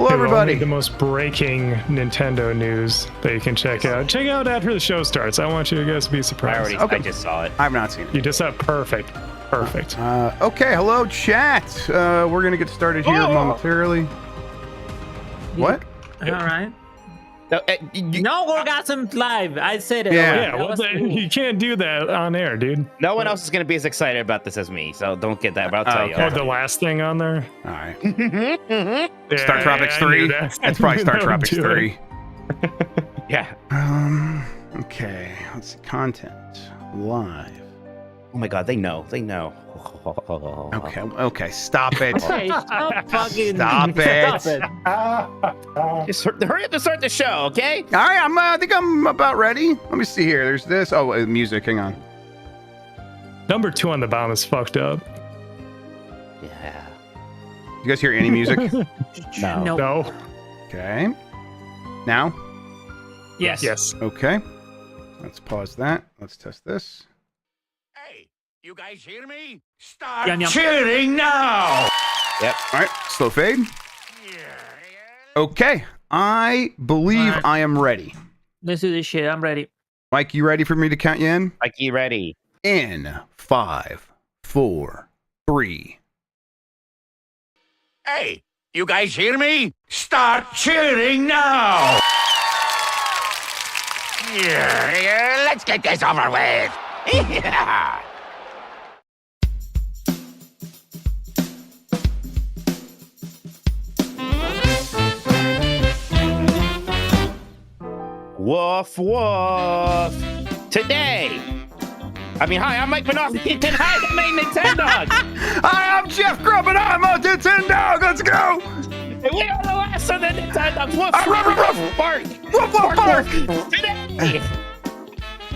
Hello, everybody. The most breaking Nintendo news that you can check out. Check out after the show starts. I want you guys to be surprised. I just saw it. I've not seen it. You just saw perfect. Okay, hello, chat. We're going to get started here momentarily. What? All right. No orgasm live. I said it. Yeah. Well, you can't do that on air, dude. No one else is going to be as excited about this as me, so don't get that. But I'll tell you. Oh, the last thing on there? All right. Yeah, Star Tropics 3? That's probably Star Tropics 3. Yeah. Okay. Let's see. Content. Live. Oh my God, they know. Okay. Stop it. Hey, stop fucking. Stop it. Just hurry up and start the show, okay? All right. I think I'm about ready. Let me see here. There's this. Oh, music. Hang on. Number 2 on the bottom is fucked up. Yeah. You guys hear any music? No. No. Okay. Now? Yes. Okay. Let's pause that. Let's test this. Hey, you guys hear me? Start cheering now! Yep. All right. Slow fade. Okay. I believe I am ready. Let's do this shit. I'm ready. Mike, you ready for me to count you in? Like, you ready? In 5, 4, 3. Hey, you guys hear me? Start cheering now! Yeah, let's get this over with. Yeah. Woof, woof. Hi, I'm Mike Minoski. Hi, I'm a Nintendogs. Hi, I'm Jeff Grubb, and I'm a Nintendog. Let's go! And we are the last of the Nintendogs. Woof, ruff, bark. Woof, woof, bark. Today,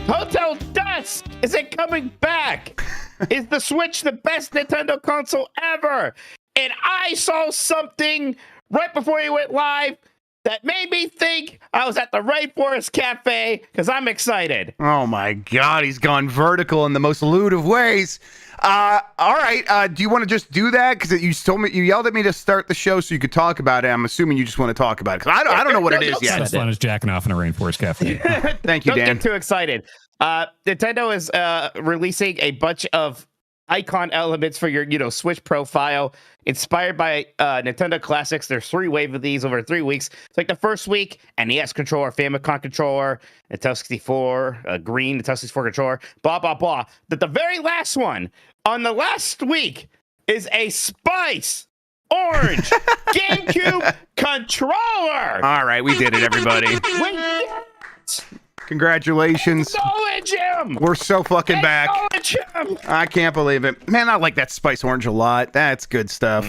Hotel Dusk is it coming back? Is the Switch the best Nintendo console ever? And I saw something right before you went live that made me think I was at the Rainforest Cafe because I'm excited. Oh my God, he's gone vertical in the most lewd of ways. All right, do you want to just do that? Because you yelled at me to start the show so you could talk about it. I'm assuming you just want to talk about it because I don't know what it is yet. As fun as jacking off in a rainforest cafe. Thank you, Dan. Don't get too excited. Nintendo is releasing a bunch of icon elements for your Switch profile inspired by Nintendo classics. There's 3 waves of these over 3 weeks. It's like the first week, NES controller, Famicom controller, Nintendo 64, green Nintendo 64 controller, blah blah blah. But the very last one on the last week is a spice orange GameCube controller. All right, we did it, everybody. Congratulations. Acknowledge him. We're so fucking back. Acknowledge him. I can't believe it. Man, I like that spice orange a lot. That's good stuff.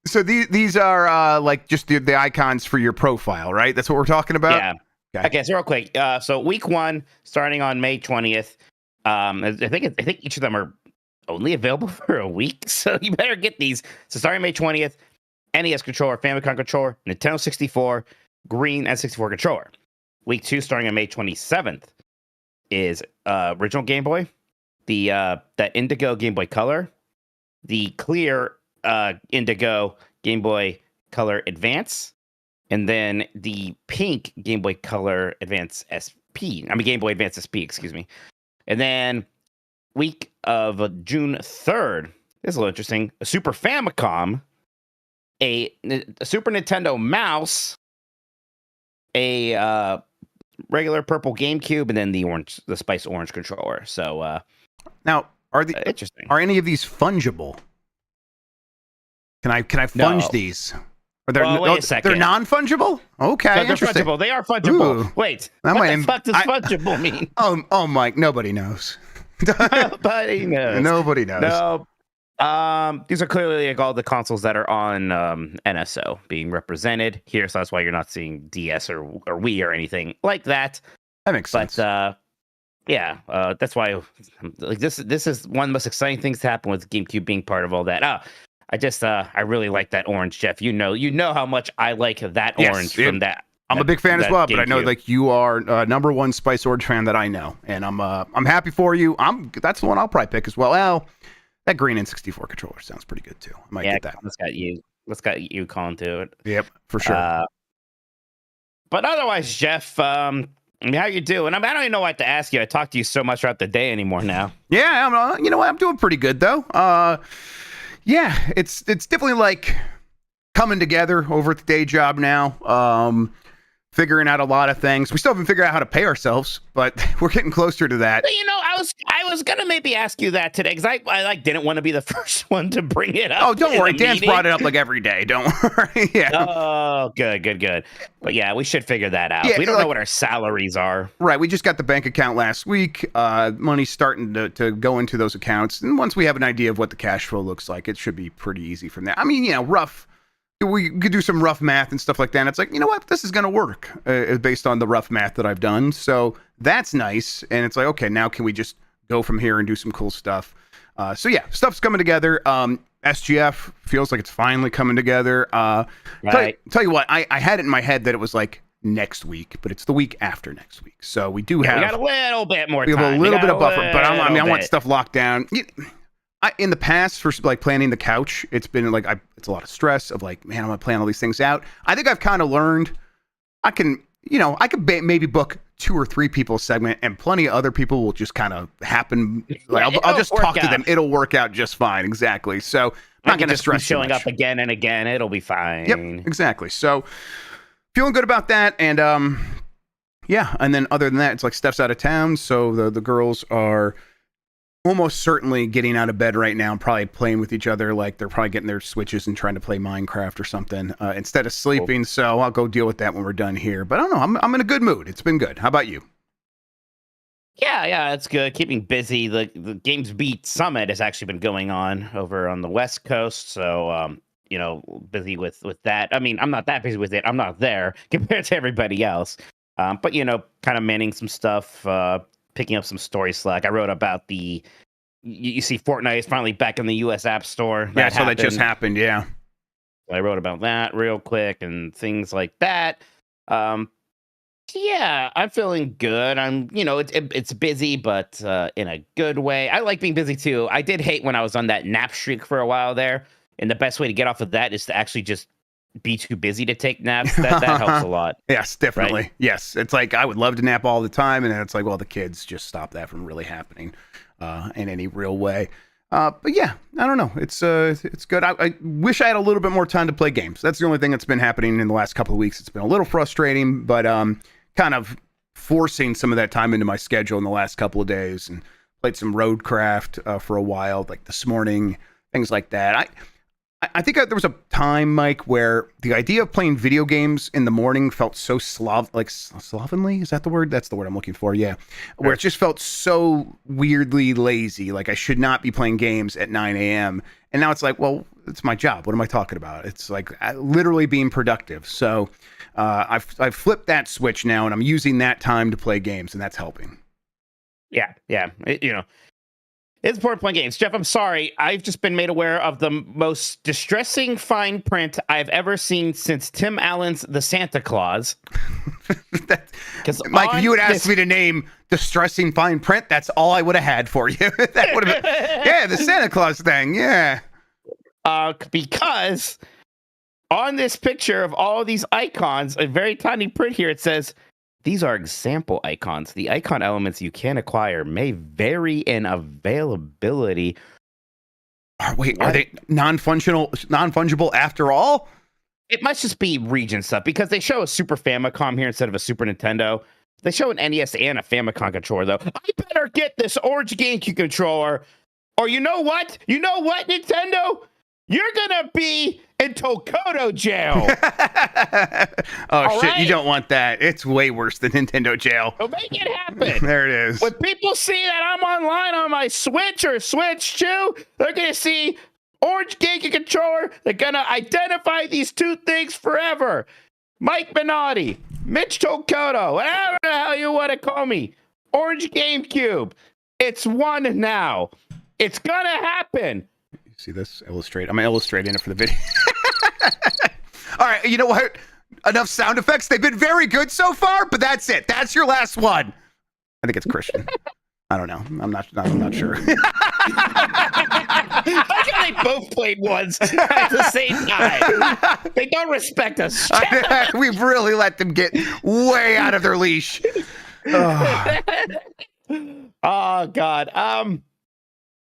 So these are these are like just the icons for your profile, right? That's what we're talking about? Yeah. Okay, so real quick. So week 1 starting on May 20th. I think each of them are only available for a week, so you better get these. So starting May 20th, NES controller, Famicom controller, Nintendo 64, green N64 controller. Week 2, starting on May 27th, is original Game Boy, that Indigo Game Boy Color, the clear Indigo Game Boy Color Advance, and then the pink Game Boy Color Advance Game Boy Advance SP, excuse me. And then week of June 3rd, this is a little interesting, a Super Famicom, a Super Nintendo mouse, a regular purple GameCube, and then the spice orange controller. So now, are interesting? Are any of these fungible? Can I funge these? Are there, wait a second. They're non-fungible? Okay, no, they're fungible. They are fungible. Ooh. Wait, That what the fuck does fungible mean? Oh, Mike, nobody knows. Nobody knows. Nobody knows. No. These are clearly like all the consoles that are on NSO being represented here, so that's why you're not seeing DS or Wii or anything like that. That makes sense. But that's why like this is one of the most exciting things to happen with GameCube being part of all that. I really like that orange, Jeff. You know how much I like that orange from that. I'm a big fan as well, but I know GameCube. like you are number one Spice Orange fan that I know, and I'm happy for you. That's the one I'll probably pick as well. Well, That green N64 controller sounds pretty good too. I might get that. Let's got you calling to it. Yep, for sure. But otherwise, Jeff, how you doing? I don't even know what to ask you. I talk to you so much throughout the day anymore now. Yeah, you know what? I'm doing pretty good though. Yeah, it's definitely like coming together over at the day job now. Figuring out a lot of things. We still haven't figured out how to pay ourselves, but we're getting closer to that. You know, I was gonna maybe ask you that today because I didn't want to be the first one to bring it up. Oh, don't worry. Dan's brought it up like every day. Don't worry. Yeah. Oh, good. But yeah, we should figure that out. Yeah, we don't know what our salaries are. Right. We just got the bank account last week. Money's starting to go into those accounts. And once we have an idea of what the cash flow looks like, it should be pretty easy from there. I mean, rough. We could do some rough math and stuff like that. And it's like, you know what? This is going to work based on the rough math that I've done. So that's nice. And it's like, okay, now can we just go from here and do some cool stuff? So yeah, stuff's coming together. SGF feels like it's finally coming together. Right. Tell you what, I had it in my head that it was like next week, but it's the week after next week. So we do have. We got a little bit more time. We have a little bit of buffer, but I want stuff locked down. In the past, for like planning the couch, it's been like it's a lot of stress of like, man, I'm gonna plan all these things out. I think I've kind of learned I can maybe book 2 or 3 people a segment, and plenty of other people will just kind of happen. Like I'll just talk to them. It'll work out just fine. Exactly. So I'm not gonna stress showing up again and again. It'll be fine. Yep. Exactly. So feeling good about that, and yeah. And then other than that, it's like Steph's out of town, so the girls are almost certainly getting out of bed right now and probably playing with each other. Like they're probably getting their Switches and trying to play Minecraft or something instead of sleeping. Cool. So I'll go deal with that when we're done here. But I don't know. I'm in a good mood. It's been good. How about you? Yeah, it's good. Keeping busy. The Games Beat Summit has actually been going on over on the West Coast. So, busy with that. I mean, I'm not that busy with it. I'm not there compared to everybody else. But, kind of manning some stuff, picking up some story slack. I wrote about you see Fortnite is finally back in the US App Store. That just happened, yeah. I wrote about that real quick and things like that. Yeah, I'm feeling good. I'm, it's busy, but in a good way. I like being busy too. I did hate when I was on that nap streak for a while there. And the best way to get off of that is to actually just be too busy to take naps. That helps a lot. Yes, definitely. Right? Yes. It's like I would love to nap all the time, and then it's like, well, the kids just stop that from really happening in any real way. But yeah, I don't know. It's good. I wish I had a little bit more time to play games. That's the only thing that's been happening in the last couple of weeks. It's been a little frustrating, but kind of forcing some of that time into my schedule in the last couple of days, and played some Roadcraft for a while, like this morning, things like that. I think there was a time, Mike, where the idea of playing video games in the morning felt so slovenly. Is that the word? That's the word I'm looking for. Yeah. Where it just felt so weirdly lazy. Like I should not be playing games at 9 a.m. And now it's like, well, it's my job. What am I talking about? It's like literally being productive. So I've flipped that switch now, and I'm using that time to play games, and that's helping. Yeah. It's important playing games. Jeff, I'm sorry. I've just been made aware of the most distressing fine print I've ever seen since Tim Allen's The Santa Claus. Mike, if you had asked me to name distressing fine print, that's all I would have had for you. That would have been, yeah, the Santa Claus thing, yeah. Because on this picture of all these icons, a very tiny print here, it says, these are example icons. The icon elements you can acquire may vary in availability. Are they non-fungible after all? It must just be region stuff, because they show a Super Famicom here instead of a Super Nintendo. They show an NES and a Famicom controller, though. I better get this orange GameCube controller. Or you know what? You know what, Nintendo? You're gonna be in Tokoto jail. Oh, shit, right? You don't want that. It's way worse than Nintendo jail. So make it happen. There it is. When people see that I'm online on my Switch or Switch 2, they're gonna see orange GameCube controller. They're gonna identify these two things forever. Mike Minotti, Mitch Tokoto, whatever the hell you want to call me. Orange GameCube. It's one now. It's gonna happen. See this? Illustrate. I'm illustrating it for the video. All right, you know what? Enough sound effects. They've been very good so far, but that's it. That's your last one. I think it's Christian. I don't know. I'm not sure. they both played once at the same time. They don't respect us. We've really let them get way out of their leash. Oh. Oh God.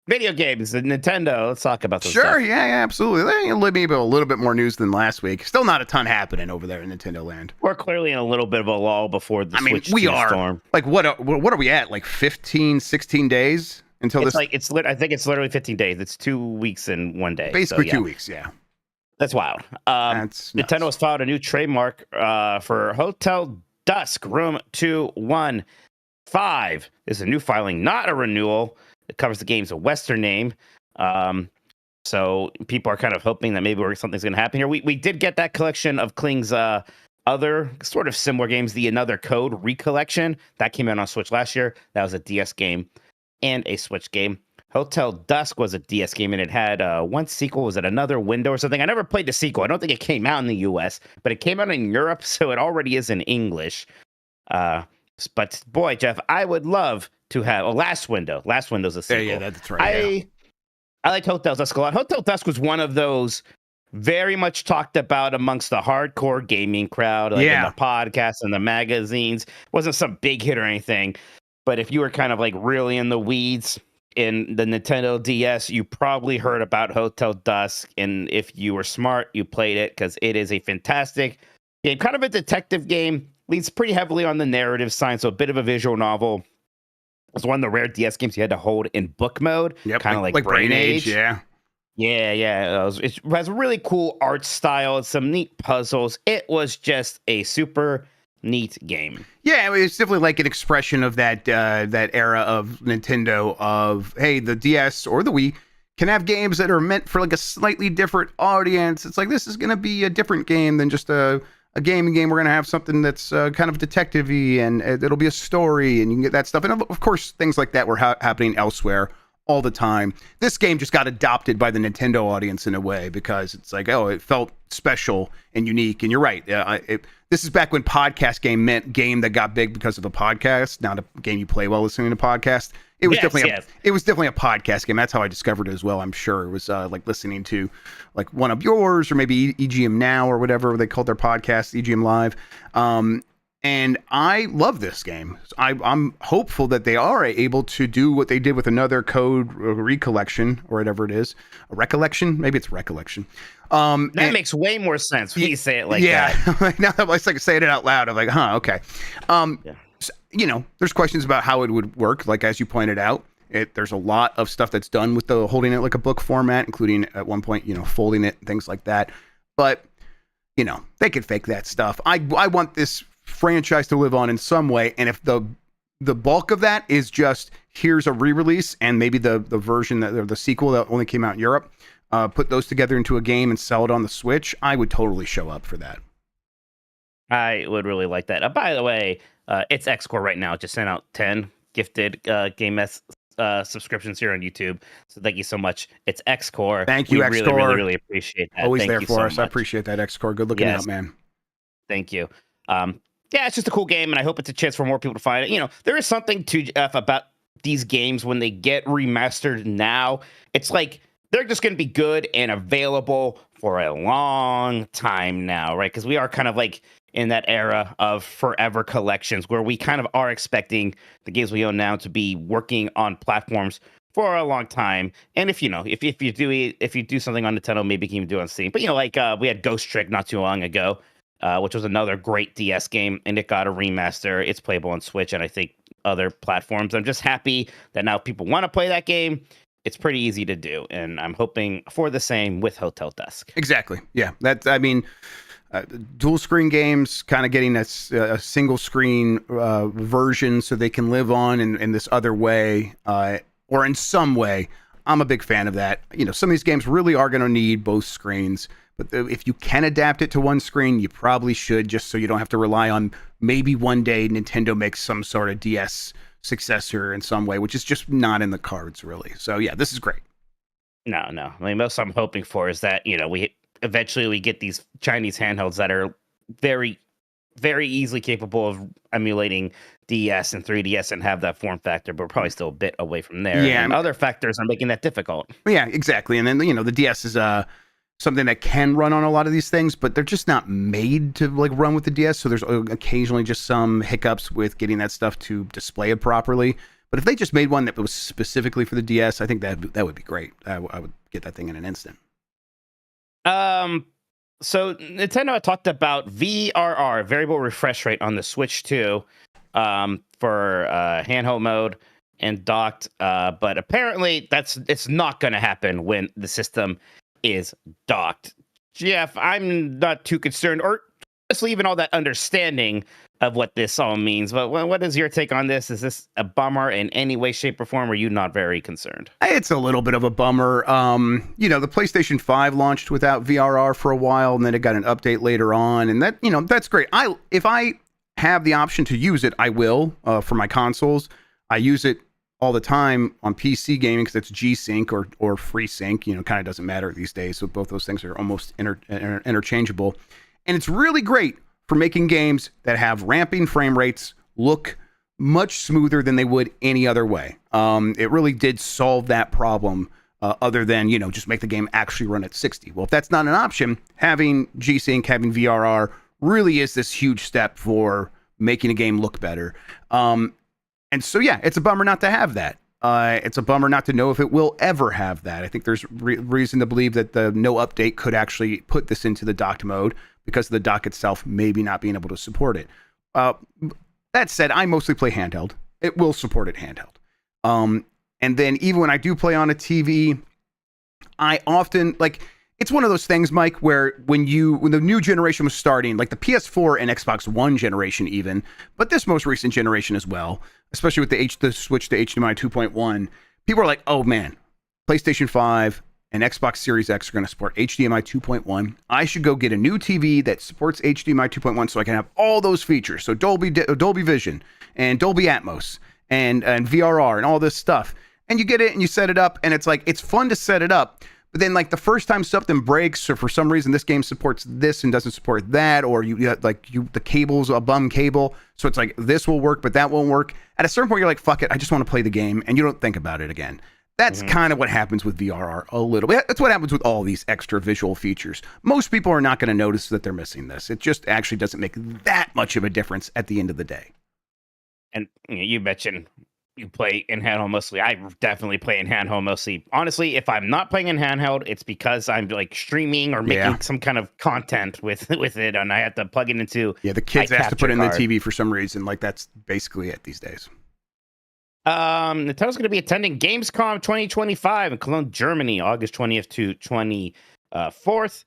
Video games and Nintendo. Let's talk about those. Sure, stuff. yeah, absolutely. Maybe a little bit more news than last week. Still not a ton happening over there in Nintendo Land. We're clearly in a little bit of a lull before the Switch we 2 are. storm. Like, what are we at? Like 15, 16 days until It's this? like I think it's literally 15 days. It's 2 weeks and 1 day. Basically so, yeah. 2 weeks, yeah. That's wild. That's nuts. Nintendo has filed a new trademark for Hotel Dusk Room 215. This is a new filing, not a renewal. It covers the game's Western name. So people are kind of hoping that maybe something's going to happen here. We did get that collection of Kling's other sort of similar games, the Another Code recollection. That came out on Switch last year. That was a DS game and a Switch game. Hotel Dusk was a DS game, and it had one sequel. Was it Another Window or something? I never played the sequel. I don't think it came out in the US, but it came out in Europe, so it already is in English. But boy, Jeff, I would love to have Last Window's a sequel. Yeah, that's right. I liked Hotel Dusk a lot. Hotel Dusk was one of those very much talked about amongst the hardcore gaming crowd, like in the podcasts and the magazines. Wasn't some big hit or anything, but if you were kind of like really in the weeds in the Nintendo DS, you probably heard about Hotel Dusk, and if you were smart, you played it because it is a fantastic game, kind of a detective game. Leans pretty heavily on the narrative side, so a bit of a visual novel. It's one of the rare DS games you had to hold in book mode, kind of like Brain Age. Yeah. It has a really cool art style, some neat puzzles. It was just a super neat game. Yeah, it's definitely like an expression of that that era of Nintendo of, hey, the DS or the Wii can have games that are meant for like a slightly different audience. It's like, this is going to be a different game than just a gaming game. We're going to have something that's kind of detective-y, and it'll be a story, and you can get that stuff. And of course, things like that were happening elsewhere all the time. This game just got adopted by the Nintendo audience in a way, because it's like, oh, it felt special and unique. And you're right. This is back when podcast game meant game that got big because of a podcast, not a game you play while listening to podcast. It was definitely a podcast game. That's how I discovered it as well. I'm sure it was like listening to like one of yours, or maybe EGM Now or whatever they called their podcast, EGM Live. And I love this game. I'm hopeful that they are able to do what they did with Another Code recollection, or whatever it is. A recollection? Maybe it's recollection. That makes way more sense when you say it like that. Yeah. Now that I was like saying it out loud, I'm like, okay. So, there's questions about how it would work. Like, as you pointed out, there's a lot of stuff that's done with the holding it like a book format, including at one point, folding it, things like that. But, they could fake that stuff. I want this franchise to live on in some way. And if the bulk of that is just, here's a re-release and maybe the version or the sequel that only came out in Europe, put those together into a game and sell it on the Switch, I would totally show up for that. I would really like that. By the way, it's X-Core right now. Just sent out 10 gifted Game S subscriptions here on YouTube. So thank you so much. It's X-Core. Thank you, X-Core. Really, really, really appreciate that. Always thank there you for so us. much. I appreciate that, X-Core. Good looking out, man. Thank you. Yeah, it's just a cool game, and I hope it's a chance for more people to find it. There is something to Jeff about these games when they get remastered now. It's like they're just going to be good and available for a long time now, right? Because we are kind of like in that era of forever collections where we kind of are expecting the games we own now to be working on platforms for a long time. And if you do something on Nintendo, maybe you can even do it on Steam. But we had Ghost Trick not too long ago, which was another great DS game, and it got a remaster. It's playable on Switch and I think other platforms. I'm just happy that now people want to play that game. It's pretty easy to do, and I'm hoping for the same with Hotel Dusk. Exactly. Yeah. Dual screen games kind of getting a single screen version so they can live on in this other way, or in some way. I'm a big fan of that. Some of these games really are going to need both screens, but if you can adapt it to one screen, you probably should, just so you don't have to rely on maybe one day Nintendo makes some sort of DS successor in some way, which is just not in the cards, really. So yeah, this is great. No. Most I'm hoping for is that we eventually get these Chinese handhelds that are very very easily capable of emulating DS and 3DS and have that form factor, but we're probably still a bit away from there. Yeah. And other factors are making that difficult. Yeah, exactly. And then, the DS is something that can run on a lot of these things, but they're just not made to like run with the DS. So there's occasionally just some hiccups with getting that stuff to display it properly. But if they just made one that was specifically for the DS, I think that would be great. I would get that thing in an instant. So Nintendo talked about VRR, variable refresh rate, on the Switch 2 for handheld mode and docked. But apparently it's not going to happen when the system is docked. Jeff, I'm not too concerned, or honestly even all that understanding of what this all means. But what is your take on this? Is this a bummer in any way, shape, or form? Or are you not very concerned? It's a little bit of a bummer. The PlayStation 5 launched without VRR for a while, and then it got an update later on, and that, that's great. If I have the option to use it, I will for my consoles. I use it all the time on PC gaming because it's G-Sync or FreeSync. Kind of doesn't matter these days. So both those things are almost interchangeable, and it's really great for making games that have ramping frame rates look much smoother than they would any other way. It really did solve that problem, other than, just make the game actually run at 60. Well, if that's not an option, having G-Sync, having VRR really is this huge step for making a game look better. And so, yeah, it's a bummer not to have that. It's a bummer not to know if it will ever have that. I think there's reason to believe that the no update could actually put this into the docked mode, because of the dock itself maybe not being able to support it. That said, I mostly play handheld. It will support it handheld. And then even when I do play on a TV, I often, it's one of those things, Mike, where when the new generation was starting, like the PS4 and Xbox One generation even, but this most recent generation as well, especially with the switch to HDMI 2.1, people are like, oh man, PlayStation 5 and Xbox Series X are going to support HDMI 2.1. I should go get a new TV that supports HDMI 2.1 so I can have all those features. So Dolby Vision and Dolby Atmos and VRR and all this stuff. And you get it and you set it up, and it's fun to set it up. But then the first time something breaks, or for some reason this game supports this and doesn't support that, or the cable's a bum cable, so it's this will work but that won't work. At a certain point you're like, fuck it, I just want to play the game, and you don't think about it again. That's kind of what happens with VRR a little bit. That's what happens with all these extra visual features. Most people are not going to notice that they're missing this. It just actually doesn't make that much of a difference at the end of the day. And you mentioned you play in handheld mostly. I definitely play in handheld mostly. Honestly, if I'm not playing in handheld, it's because I'm streaming or making some kind of content with it, and I have to plug it into. Yeah, the kids have to put in the TV for some reason. That's basically it these days. Nintendo's going to be attending Gamescom 2025 in Cologne, Germany, August 20th to 24th.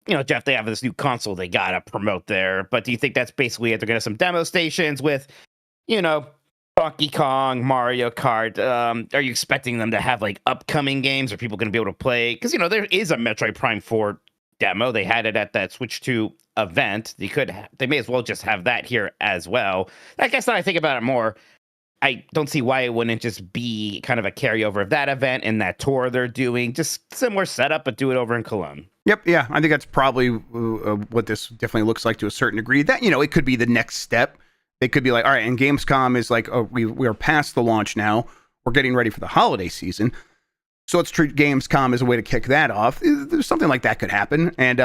Jeff, they have this new console they got to promote there. But do you think that's basically it? They're going to have some demo stations with, Donkey Kong, Mario Kart. Are you expecting them to have upcoming games? Are people going to be able to play? Because, there is a Metroid Prime 4 demo. They had it at that Switch 2 event. They may as well just have that here as well. I guess now I think about it more, I don't see why it wouldn't just be kind of a carryover of that event and that tour they're doing. Just similar setup, but do it over in Cologne. Yep, yeah. I think that's probably what this definitely looks like to a certain degree. That, it could be the next step. They could be like, all right, and Gamescom is we are past the launch now. We're getting ready for the holiday season. So let's treat Gamescom as a way to kick that off. There's something like that could happen. And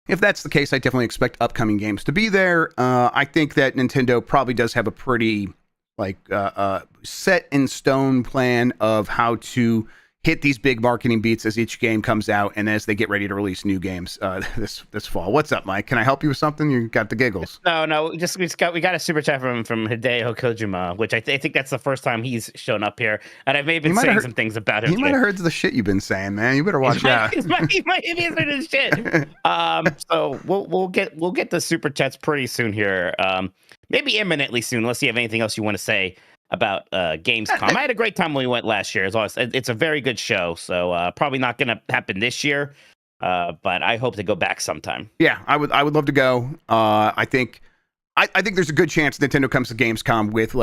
if that's the case, I definitely expect upcoming games to be there. I think that Nintendo probably does have a pretty set in stone plan of how to hit these big marketing beats as each game comes out and as they get ready to release new games this fall. What's up, Mike? Can I help you with something? You got the giggles. No, we got a super chat from Hideo Kojima, which I think that's the first time he's shown up here, and I've maybe been saying some things about him. He might have heard the shit you've been saying, man. You better watch out. He might have heard his shit. So we'll get the super chats pretty soon here. Maybe imminently soon. Let's see if you have anything else you want to say about Gamescom. I had a great time when we went last year. It's a very good show, so probably not going to happen this year, but I hope to go back sometime. Yeah, I would love to go. I think there's a good chance Nintendo comes to Gamescom with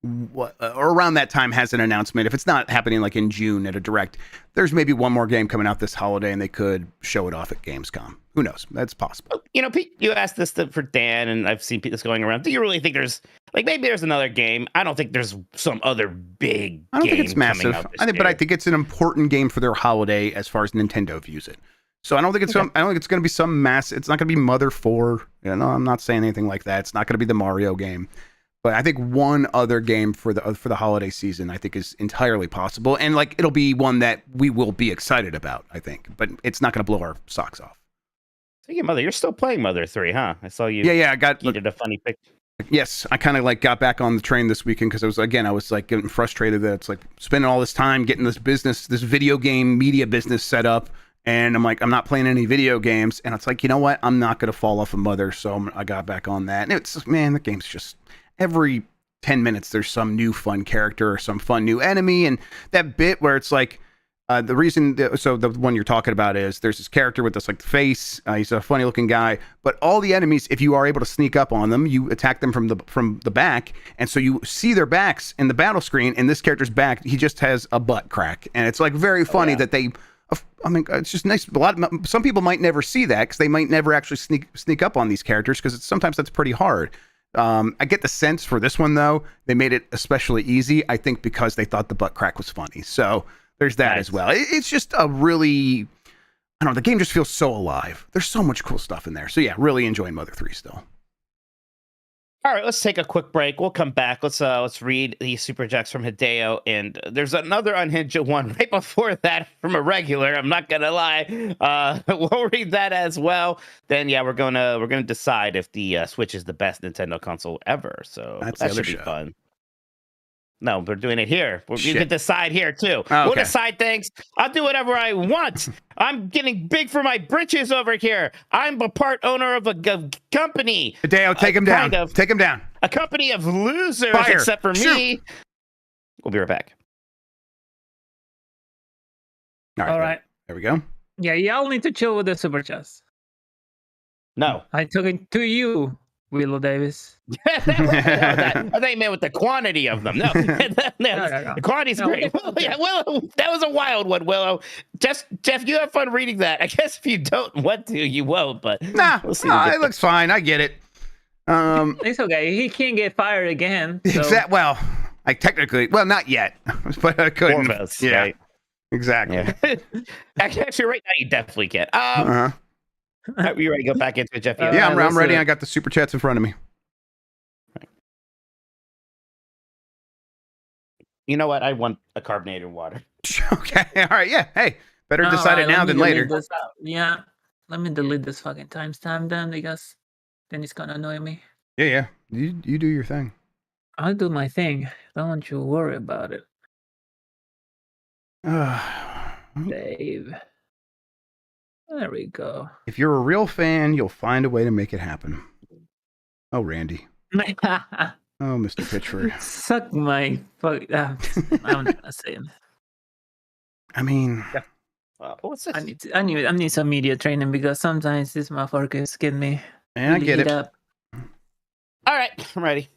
or around that time has an announcement. If it's not happening like in June at a direct, there's maybe one more game coming out this holiday and they could show it off at Gamescom. Who knows? That's possible. You know, Pete, you asked this for Dan, and I've seen this going around. Do you really think there's maybe there's another game? I don't think there's some other big. I don't think game it's massive. coming out this But I year. think it's an important game for their holiday as far as Nintendo views it. So I don't think it's I don't think it's going to be some mass. It's not going to be Mother 4. You know, I'm not saying anything like that. It's not going to be the Mario game. But I think one other game for the holiday season, I think, is entirely possible, and like it'll be one that we will be excited about. I think, but it's not going to blow our socks off. Speaking of Mother, you're still playing Mother 3, huh? I saw you. Yeah. I got. You did a funny picture. Yes, I kind of like got back on the train this weekend because I was like getting frustrated that it's like spending all this time getting this video game media business set up, and I'm like, I'm not playing any video games, and it's like, you know what? I'm not going to fall off a Mother, so I got back on that, and it's man, the game's just. Every 10 minutes, there's some new fun character or some fun new enemy. And that bit where it's like, the one you're talking about is there's this character with this like face. He's a funny looking guy, but all the enemies, if you are able to sneak up on them, you attack them from the back. And so you see their backs in the battle screen, and this character's back, he just has a butt crack. And it's like very funny that they, I mean, it's just nice. Some people might never see that because they might never actually sneak up on these characters because sometimes that's pretty hard. I get the sense for this one, though, they made it especially easy, I think, because they thought the butt crack was funny. So there's that as well. It's just a really, I don't know, the game just feels so alive. There's so much cool stuff in there. So yeah, really enjoying Mother 3 still. All right, let's take a quick break. We'll come back. Let's read the super chats from Hideo, and there's another unhinged one right before that from a regular. I'm not gonna lie. We'll read that as well. Then yeah, we're gonna decide if the Switch is the best Nintendo console ever. So that should be fun. No, we're doing it here. You can decide here too. Oh, We'll decide things. I'll do whatever I want. I'm getting big for my britches over here. I'm a part owner of a company. Hideo, take him down. Take him down. A company of losers, Fire. except for me. We'll be right back. All right. There we go. Yeah, y'all need to chill with the super chats. No. I took it to you, Willow Davis. I thought you meant with the quantity of them. No. No. The quantity's great. Yeah, Willow, that was a wild one, Willow. Jeff, you have fun reading that. I guess if you don't want to, you won't, but we'll see. It looks fine. I get it. It's okay. He can't get fired again. So. Well, not yet, but I couldn't. Almost, yeah, right? Exactly. Yeah. Actually, right now you definitely can. You ready to go back into it, Jeff? Yeah, I'm ready. I got the super chats in front of me. You know what? I want a carbonated water. Okay. All right. Yeah. Hey, better decide it now than later. Yeah. Let me delete this fucking timestamp then, because then it's gonna annoy me. Yeah. You do your thing. I'll do my thing. Don't you worry about it. Dave. There we go. If you're a real fan, you'll find a way to make it happen. Oh, Randy. Oh, Mr. Pitchford. Suck my fuck. I'm not saying. I mean, what's this? I need some media training because sometimes this motherfuckers get me. And I get it. Up. All right, I'm ready.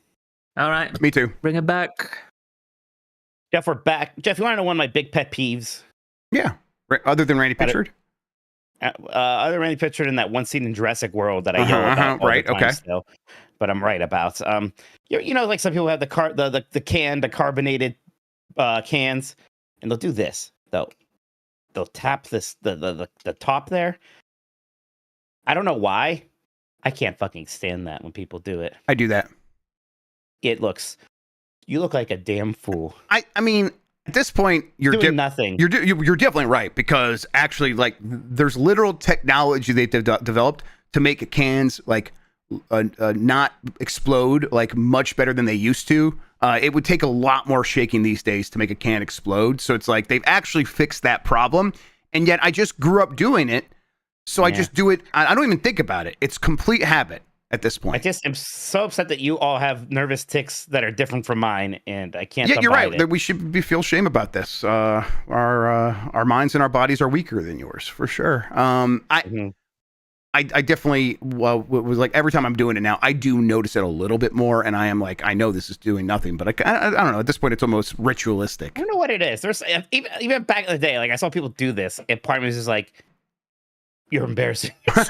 All right. Me too. Bring it back. Jeff, we're back. Jeff, you want to know one of my big pet peeves? Yeah. Other than Randy Pitchford? Other than Randy Pitchford in that one scene in Jurassic World that I yell about all the time still, but I'm right about. You know, like some people have the carbonated cans, and they'll do this. They'll tap this the top there. I don't know why. I can't fucking stand that when people do it. I do that. You look like a damn fool. I mean, at this point, you're doing nothing. You're definitely right, because actually, like, there's literal technology they've developed to make cans like not explode like much better than they used to. It would take a lot more shaking these days to make a can explode. So it's like they've actually fixed that problem, and yet I just grew up doing it, so I just do it. I don't even think about it. It's complete habit at this point. I just am so upset that you all have nervous tics that are different from mine, and I can't. Yeah, you're right. It. We should feel shame about this. Our minds and our bodies are weaker than yours, for sure. I definitely was like every time I'm doing it now, I do notice it a little bit more, and I am like, I know this is doing nothing, but I don't know. At this point, it's almost ritualistic. I don't know what it is. There's even back in the day, like I saw people do this, and part of me was just like, "You're embarrassing." Yeah,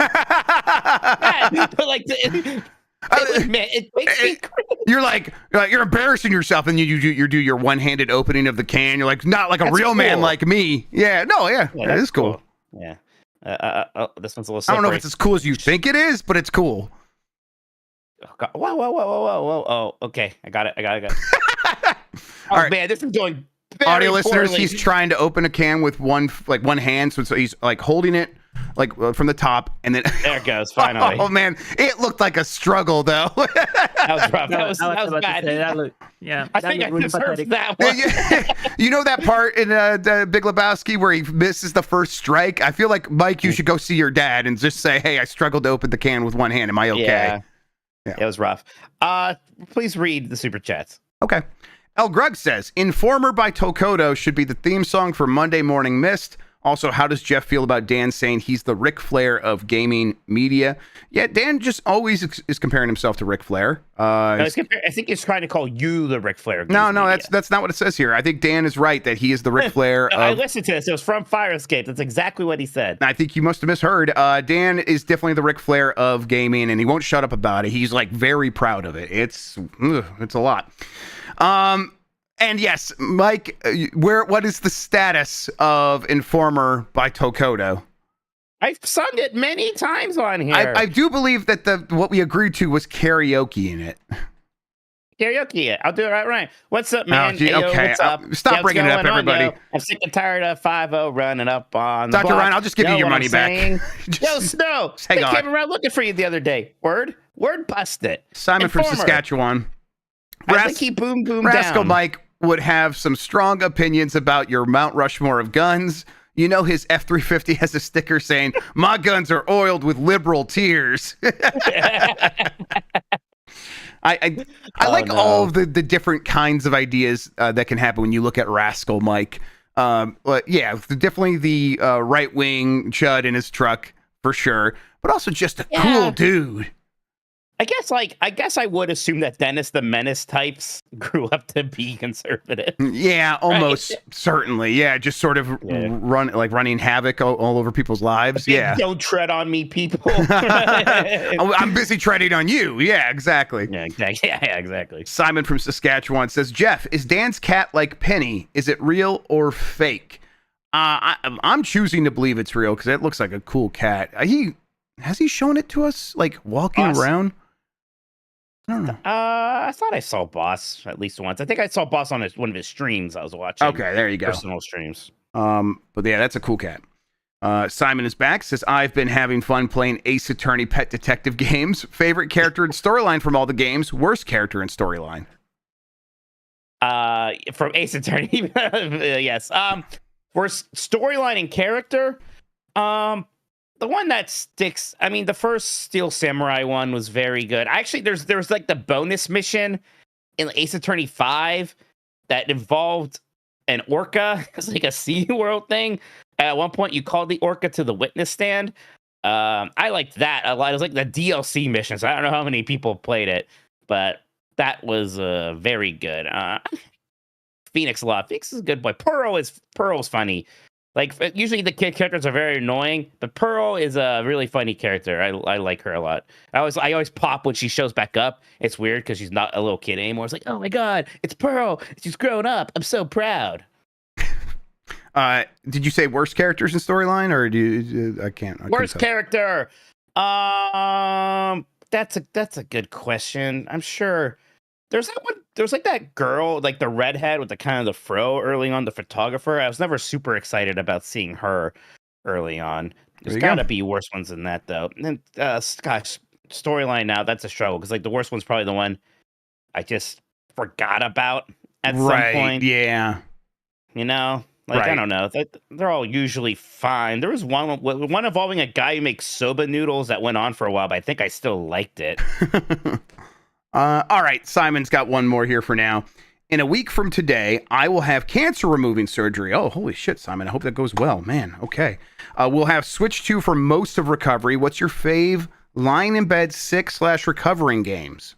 but like, it makes me cringe. You're embarrassing yourself, and you do your one-handed opening of the can. You're like, not like a real man cool. like me. Yeah, no, yeah, that is cool. Yeah. This one's a little I slippery. don't know if it's as cool as you think it is, but it's cool. Oh, God. Whoa. Oh, okay. I got it. Oh, All right. man, this is going very Audio listeners, poorly. he's trying to open a can with one hand, so he's like holding it like from the top, and then There it goes, finally. Oh man, it looked like a struggle though. That was rough. That was about to bad. say, that looked, yeah, I that think I looked really deserved pathetic. that one. You know that part in the Big Lebowski where he misses the first strike? I feel like, Mike, you should go see your dad and just say, hey, I struggled to open the can with one hand. Am I okay? Yeah. It was rough. Please read the super chats. Okay. El Grug says, Informer by Tokoto should be the theme song for Monday Morning Mist. Also, how does Jeff feel about Dan saying he's the Ric Flair of gaming media? Yeah, Dan just always is comparing himself to Ric Flair. I think he's trying to call you the Ric Flair. No, that's not what it says here. I think Dan is right that he is the Ric Flair. I listened to this. It was from Fire Escape. That's exactly what he said. I think you must have misheard. Dan is definitely the Ric Flair of gaming, and he won't shut up about it. He's like very proud of it. It's a lot. And yes, Mike, what is the status of Informer by Tokoto? I've sung it many times on here. I do believe that what we agreed to was karaoke in it. Karaoke it. I'll do it right. What's up, man? Oh, gee, Hey, yo, okay. what's up? Stop What's bringing it up, going on, everybody. yo? I'm sick and tired of 5-0 running up on the Dr. block. Ryan, I'll just give you your what money I'm back. saying? Just Yo, Snow, hang they on. came around looking for you the other day. Word busted. Simon from Informer. Saskatchewan. I think he boom Rascal down. Mike would have some strong opinions about your Mount Rushmore of guns. You know his F-350 has a sticker saying, my guns are oiled with liberal tears. I like all of the different kinds of ideas that can happen when you look at Rascal Mike. But yeah, definitely the right-wing chud in his truck for sure, but also just a cool dude. I guess I would assume that Dennis the Menace types grew up to be conservative. Yeah, almost certainly. Yeah, just sort of running havoc all over people's lives. Yeah. Don't tread on me, people. I'm busy treading on you. Yeah, exactly. Yeah, exactly. Yeah, exactly. Simon from Saskatchewan says, Jeff, is Dan's cat like Penny? Is it real or fake? I'm choosing to believe it's real because it looks like a cool cat. Has he shown it to us, like walking around? I don't know. I thought I saw Boss at least once. I think I saw Boss on one of his streams I was watching. Okay, there you go. Personal streams. But yeah, that's a cool cat. Simon is back. Says, I've been having fun playing Ace Attorney Pet Detective games. Favorite character and storyline from all the games. Worst character and storyline. From Ace Attorney. Yes. Worst storyline and character. The one that sticks, I mean, the first Steel Samurai one was very good. Actually, there's like the bonus mission in Ace Attorney 5 that involved an orca. It's like a Sea World thing. At one point, you called the orca to the witness stand. I liked that a lot. It was like the DLC missions. I don't know how many people played it, but that was very good. Phoenix a lot. Phoenix is a good boy. Pearl's funny. Like, usually the kid characters are very annoying, but Pearl is a really funny character. I like her a lot. I always pop when she shows back up. It's weird because she's not a little kid anymore. It's like, oh my god, it's Pearl. She's grown up. I'm so proud. Did you say worst characters in storyline, or do you? I can't. Worst character. That's a good question. I'm sure. There's that one. There's like that girl, like the redhead with the kind of the fro early on, the photographer. I was never super excited about seeing her early on. There's gotta be worse ones than that, though. And then, gosh, storyline now, that's a struggle because like the worst one's probably the one I just forgot about at some point. Yeah. You know, like I don't know. They're all usually fine. There was one involving a guy who makes soba noodles that went on for a while, but I think I still liked it. All right, Simon's got one more here for now. In a week from today, I will have cancer removing surgery. Oh, holy shit, Simon. I hope that goes well. Man, okay. We'll have Switch 2 for most of recovery. What's your fave lying in bed sick/recovering games?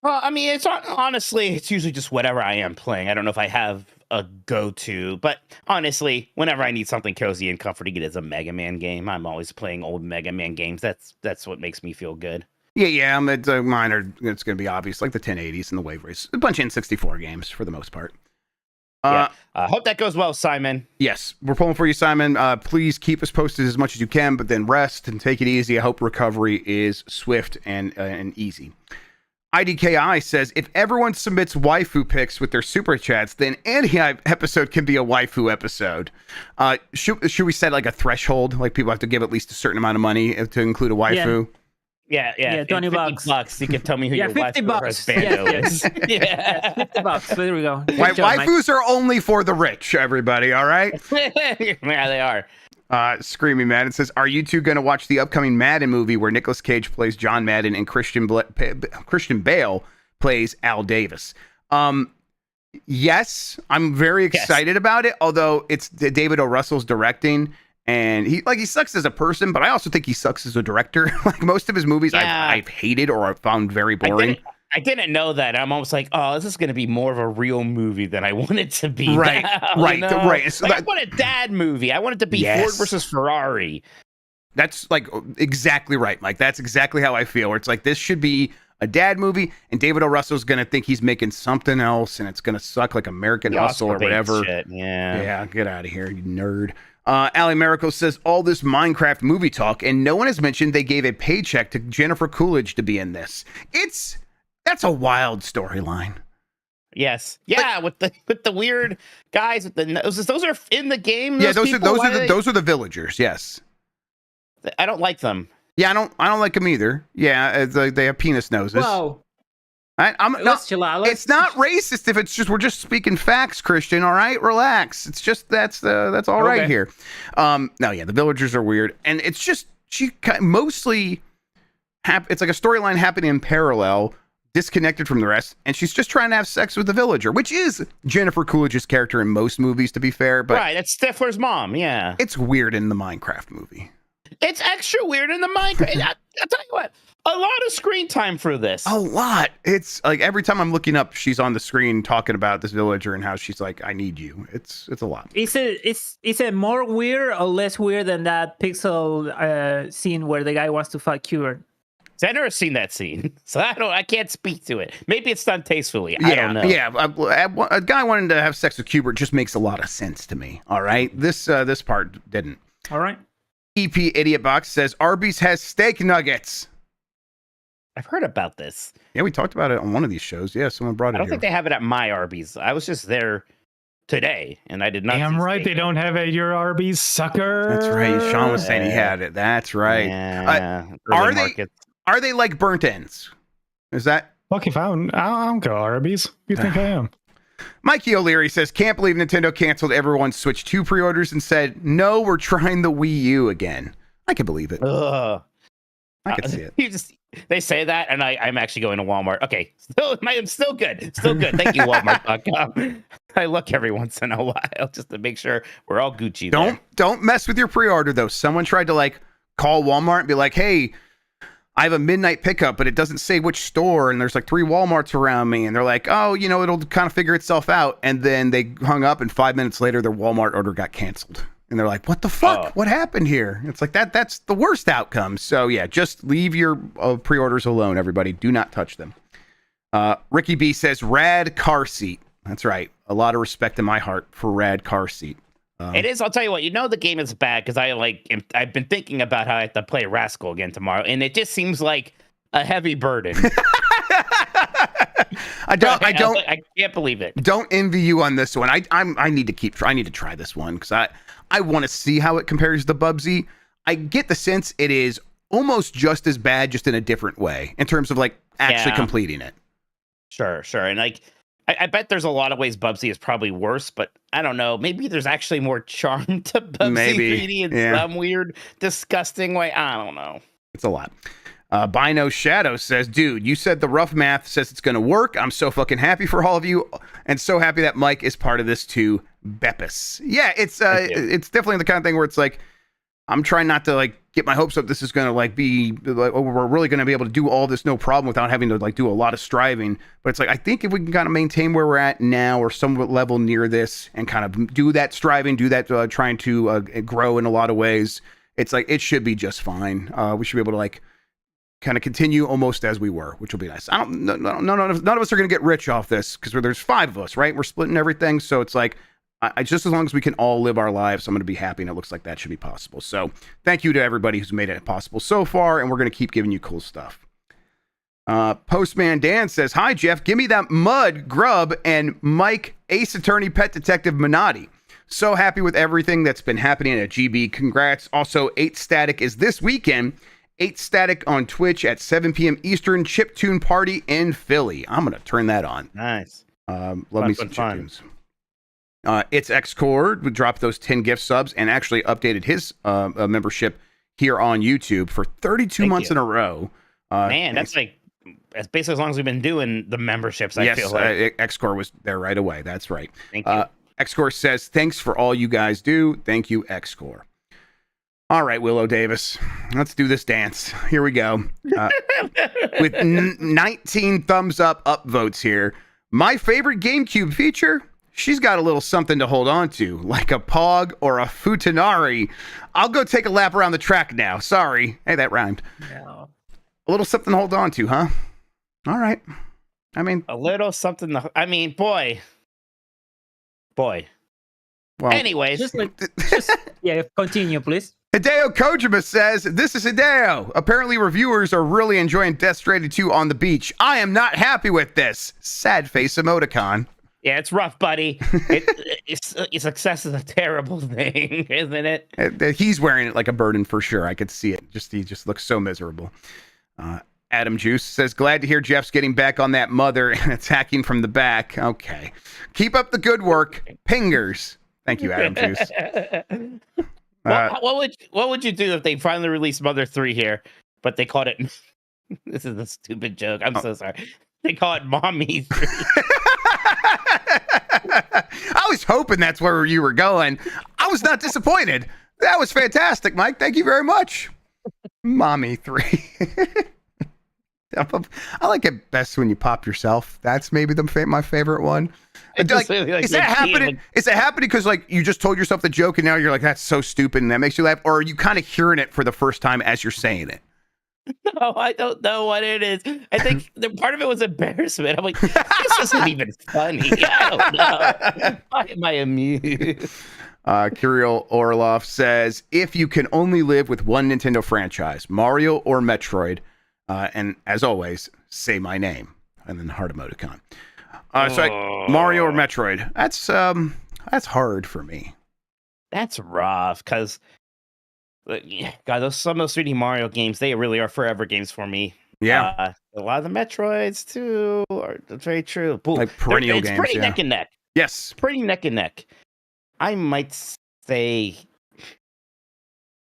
Well, I mean, honestly, it's usually just whatever I am playing. I don't know if I have a go-to, but honestly, whenever I need something cozy and comforting, it is a Mega Man game. I'm always playing old Mega Man games. That's what makes me feel good. Yeah. Mine are. It's going to be obvious, like the 1080s and the Wave Race. A bunch of N64 games for the most part. Yeah. Hope that goes well, Simon. Yes, we're pulling for you, Simon. Please keep us posted as much as you can, but then rest and take it easy. I hope recovery is swift and easy. IDKI says, if everyone submits waifu pics with their super chats, then any episode can be a waifu episode. Should we set like a threshold? Like people have to give at least a certain amount of money to include a waifu? Yeah, $20. You can tell me who your $50. waifu Yes. Yeah. $50. There we go. Good job, Mike. Waifus are only for the rich, everybody, all right? Yeah, they are. Screaming Madden says, are you two going to watch the upcoming Madden movie where Nicolas Cage plays John Madden and Christian Bale plays Al Davis? Yes, I'm very excited about it, although it's David O. Russell's directing, and he sucks as a person, but I also think he sucks as a director. Like most of his movies I've hated or I've found very boring. I didn't know that. I'm almost like, oh, this is going to be more of a real movie than I want it to be. Right, now, right, you know? right. So I want a dad movie. I want it to be Ford versus Ferrari. That's like exactly right, Mike. That's exactly how I feel. Where it's like this should be a dad movie, and David O. Russell's going to think he's making something else, and it's going to suck like American Hustle or whatever. Shit. Yeah, get out of here, you nerd. Ali Miracle says, all this Minecraft movie talk, and no one has mentioned they gave a paycheck to Jennifer Coolidge to be in this. That's a wild storyline. Yes. Yeah, with the weird guys with the noses. Those are in the game. Yeah, those are the villagers. Yes. I don't like them. Yeah, I don't like them either. Yeah, they have penis noses. Whoa. Let's chill out. It's not racist if it's just we're just speaking facts, Christian. All right, relax. It's just that's all right here. No, yeah, the villagers are weird, and it's just mostly it's like a storyline happening in parallel, disconnected from the rest, and she's just trying to have sex with the villager, which is Jennifer Coolidge's character in most movies, to be fair. But right, that's Stifler's mom. Yeah, it's weird in the Minecraft movie. It's extra weird in the Minecraft. I'll tell you what, a lot of screen time for this. A lot. It's like every time I'm looking up, she's on the screen talking about this villager and how she's like, I need you. It's a lot. Is it more weird or less weird than that Pixel scene where the guy wants to fuck Cure? I've never seen that scene, so I can't speak to it. Maybe it's done tastefully. I don't know. Yeah, a guy wanting to have sex with Cubert just makes a lot of sense to me. All right, this part didn't. All right. EP Idiot Box says Arby's has steak nuggets. I've heard about this. Yeah, we talked about it on one of these shows. Yeah, someone brought it. I don't think they have it at my Arby's. I was just there today, and I did not. Damn right, they don't have it at your Arby's, sucker. That's right. Sean was saying he had it. That's right. Yeah, are they like burnt ends? Is that? Look, if I don't go Arby's. You think I am? Mikey O'Leary says, can't believe Nintendo canceled everyone's Switch 2 pre-orders and said, no, we're trying the Wii U again. I can believe it. I can see it. They say that, and I'm actually going to Walmart. Okay, I'm still good. Still good. Thank you, Walmart.com. I look every once in a while just to make sure we're all Gucci. Don't mess with your pre-order, though. Someone tried to call Walmart and be like, hey, I have a midnight pickup, but it doesn't say which store, and there's 3 Walmarts around me, and they're like, oh, it'll kind of figure itself out, and then they hung up, and 5 minutes later, their Walmart order got canceled, and they're like, what the fuck? What happened here? It's like that's the worst outcome. So yeah, just leave your pre-orders alone, everybody. Do not touch them. Ricky B says, rad car seat. That's right. A lot of respect in my heart for rad car seat. It is. I'll tell you what. The game is bad because I've been thinking about how I have to play Rascal again tomorrow, and it just seems like a heavy burden. I can't believe it. Don't envy you on this one. I need to try this one because I want to see how it compares to Bubsy. I get the sense it is almost just as bad, just in a different way in terms of actually completing it. Sure, and I bet there's a lot of ways Bubsy is probably worse, but I don't know. Maybe there's actually more charm to Bubsy 3D in some weird, disgusting way. I don't know. It's a lot. Bino Shadow says, dude, you said the rough math says it's going to work. I'm so fucking happy for all of you and so happy that Mike is part of this too. Beppis. Yeah, it's definitely the kind of thing where it's like, I'm trying not to like get my hopes up. This is going to like be like, oh, we're really going to be able to do all this no problem without having to like do a lot of striving. But it's like, I think if we can kind of maintain where we're at now or some level near this and kind of do that striving, do that trying to grow in a lot of ways, it's like, it should be just fine. We should be able to like kind of continue almost as we were, which will be nice. None of us are going to get rich off this because there's 5 of us, right? We're splitting everything. So it's like, I just as long as we can all live our lives, I'm going to be happy, and it looks like that should be possible. So thank you to everybody who's made it possible so far, and we're going to keep giving you cool stuff. Postman Dan says, hi, Jeff. Give me that Mud, Grubb, and Mike, Ace Attorney, Pet Detective Minotti. So happy with everything that's been happening at GB. Congrats. Also, 8 Static is this weekend. 8 Static on Twitch at 7 p.m. Eastern. Chiptune Party in Philly. I'm going to turn that on. Nice. Love me some chiptunes. It's Xcord would drop those 10 gift subs and actually updated his membership here on YouTube for 32 months in a row. Man, that's basically as long as we've been doing the memberships. I feel like Xcore was there right away. That's right. Thank you. Xcore says, thanks for all you guys do. Thank you, Xcore. All right, Willow Davis, let's do this dance. Here we go. With 19 thumbs up votes here. My favorite GameCube feature. She's got a little something to hold on to, like a Pog or a Futanari. I'll go take a lap around the track now. Sorry. Hey, that rhymed. No. A little something to hold on to, huh? All right. I mean, a little something. Boy. Well, anyways. Yeah, continue, please. Hideo Kojima says, this is Hideo. Apparently reviewers are really enjoying Death Stranding 2 on the beach. I am not happy with this. Sad face emoticon. Yeah, it's rough, buddy. Success is a terrible thing, isn't it? He's wearing it like a burden for sure. I could see it. He just looks so miserable. Adam Juice says, glad to hear Jeff's getting back on that mother and attacking from the back. Okay. Keep up the good work. Pingers. Thank you, Adam Juice. What would you do if they finally released Mother 3 here, but they called it... This is a stupid joke. I'm so sorry. They call it Mommy 3. I was hoping that's where you were going. I was not disappointed. That was fantastic, Mike. Thank you very much. Mommy 3. I like it best when you pop yourself. That's maybe my favorite one. Is that happening? Is it happening because like you just told yourself the joke and now you're like, that's so stupid and that makes you laugh? Or are you kind of hearing it for the first time as you're saying it? No, I don't know what it is. I think the part of it was embarrassment. I'm like, this isn't even funny. I don't know. Why am I amused? Kirill Orlov says, if you can only live with one Nintendo franchise, Mario or Metroid, and as always, say my name, and then heart emoticon. Mario or Metroid. That's hard for me. That's rough, because God, some of those 3D Mario games, they really are forever games for me. Yeah. A lot of the Metroids, too, are very true. Like perennial games. It's pretty neck and neck. Yes. Pretty neck and neck. I might say...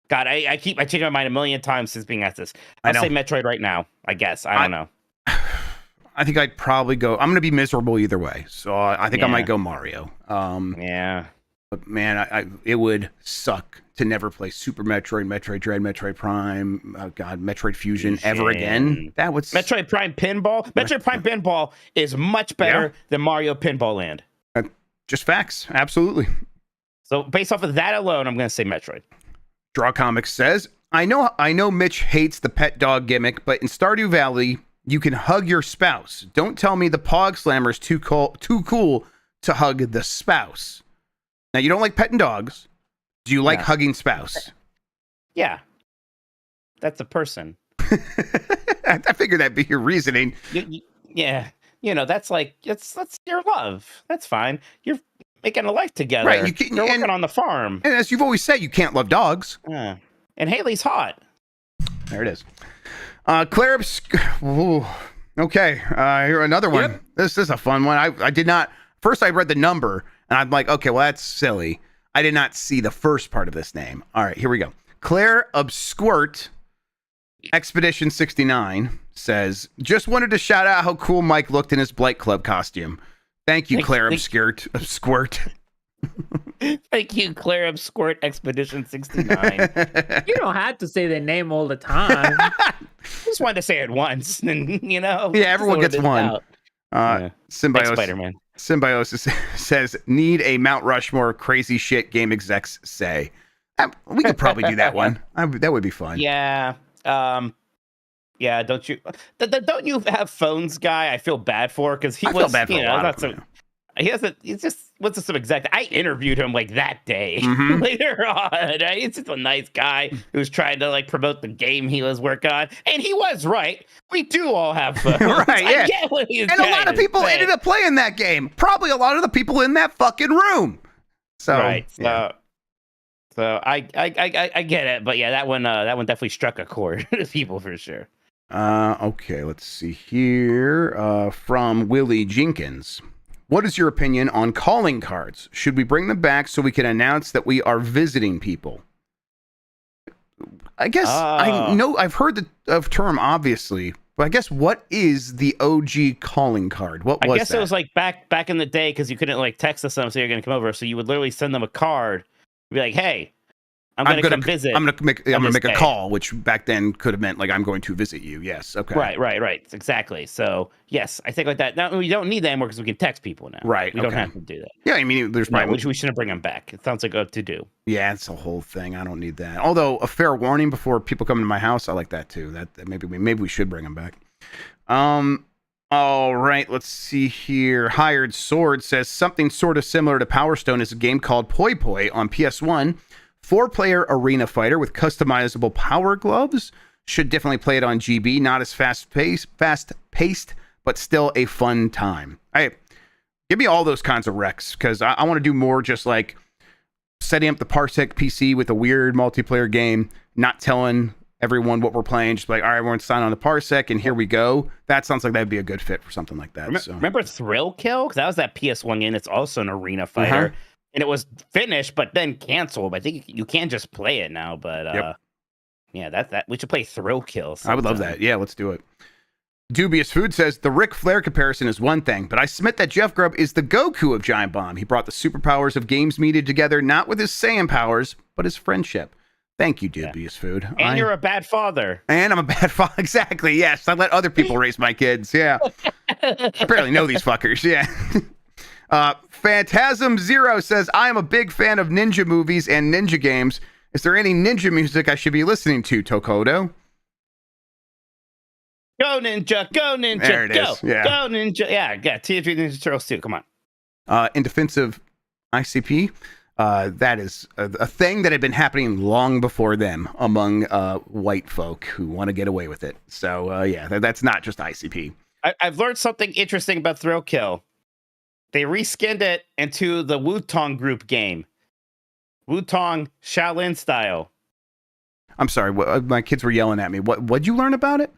God, I change my mind a million times since being asked this. I'll say Metroid right now, I guess. I don't know. I think I'd probably go... I'm going to be miserable either way, so I think I might go Mario. Yeah. But man, it would suck to never play Super Metroid, Metroid Dread, Metroid Prime, Metroid Fusion ever again. That would Metroid Prime Pinball. Metroid Prime Pinball is much better than Mario Pinball Land. Just facts, absolutely. So based off of that alone, I'm going to say Metroid. Draw Comics says, I know Mitch hates the pet dog gimmick, but in Stardew Valley, you can hug your spouse. Don't tell me the Pog Slammer is too cool to hug the spouse. Now, you don't like petting dogs. Do you like hugging spouse? Yeah. That's a person. I figured that'd be your reasoning. Yeah. You know, that's your love. That's fine. You're making a life together. Right. You're working on the farm. And as you've always said, you can't love dogs. And Haley's hot. There it is. Claire. Okay. Here, another one. Yep. This is a fun one. I did not. First, I read the number. And I'm like, okay, well, that's silly. I did not see the first part of this name. All right, here we go. Claire Obsquirt Expedition 69 says, just wanted to shout out how cool Mike looked in his Blight Club costume. Thank you, Claire Squirt. Thank you, Claire Squirt Expedition 69. You don't have to say the name all the time. Just wanted to say it once, and Yeah, everyone gets one. Symbiosis. Spider-Man. Symbiosis says, need a Mount Rushmore crazy shit game execs say. We could probably do that one. That would be fun. Yeah. Yeah. Don't you have phones, guy? I feel bad for because he I was. feel bad for a lot of them, He's just what's some exact. I interviewed him like that day later on. He's just a nice guy who's trying to like promote the game he was working on, and he was right. We do all have phones. Right? Yeah. I get what he's and a lot of people ended up playing that game. Probably a lot of the people in that fucking room. So right. Yeah. So I get it, but yeah, that one definitely struck a chord with people for sure. Okay, let's see here. From Willie Jenkins. What is your opinion on calling cards? Should we bring them back so we can announce that we are visiting people? I guess I know I've heard the term obviously, but I guess what is the OG calling card? What was I guess that? it was like back in the day because you couldn't like text us and say you're going to come over, so you would literally send them a card, be like, "Hey, I'm going to come visit. I'm going to make a day." call," which back then could have meant like I'm going to visit you. Yes. Okay. Right. Exactly. So yes, I think like that. Now we don't need that anymore because we can text people now. Right. We don't have to do that. Yeah. I mean, there's No, probably we shouldn't bring them back. It sounds like a to do. Yeah, it's a whole thing. I don't need that. Although a fair warning before people come into my house, I like that too. That maybe we should bring them back. All right, let's see here. Hired Sword says something sort of similar to Power Stone is a game called Poi Poi on PS1. 4-player arena fighter with customizable power gloves. Should definitely play it on GB. Not as fast paced, but still a fun time. Hey, give me all those kinds of recs because I want to do more just like setting up the Parsec PC with a weird multiplayer game, not telling everyone what we're playing, just like, all right, everyone sign on the Parsec and here we go. That sounds like that'd be a good fit for something like that. Remember Thrill Kill? Because that was that PS1 game. It's also an arena fighter. And it was finished, but then canceled. I think you can just play it now. But yeah, that we should play Thrill Kill sometime. I would love that. Yeah, let's do it. Dubious Food says the Ric Flair comparison is one thing, but I submit that Jeff Grubb is the Goku of Giant Bomb. He brought the superpowers of games meted together, not with his Saiyan powers, but his friendship. Thank you, Dubious Food. And you're a bad father. And I'm a bad father. Exactly. Yes, I let other people raise my kids. Yeah, I barely know these fuckers. Yeah. Phantasm Zero says, I am a big fan of ninja movies and ninja games. Is there any ninja music I should be listening to, Tokodo? Go Ninja, go Ninja, there it go, is. Yeah. Go Ninja. Yeah, Teenage Mutant Ninja Turtles 2. Come on. In defense of ICP, that is a thing that had been happening long before them among white folk who want to get away with it. So, yeah, that's not just ICP. I've learned something interesting about Thrill Kill. They reskinned it into the Wu-Tang Group game. Wu-Tang Shaolin style. I'm sorry, my kids were yelling at me. What'd you learn about it?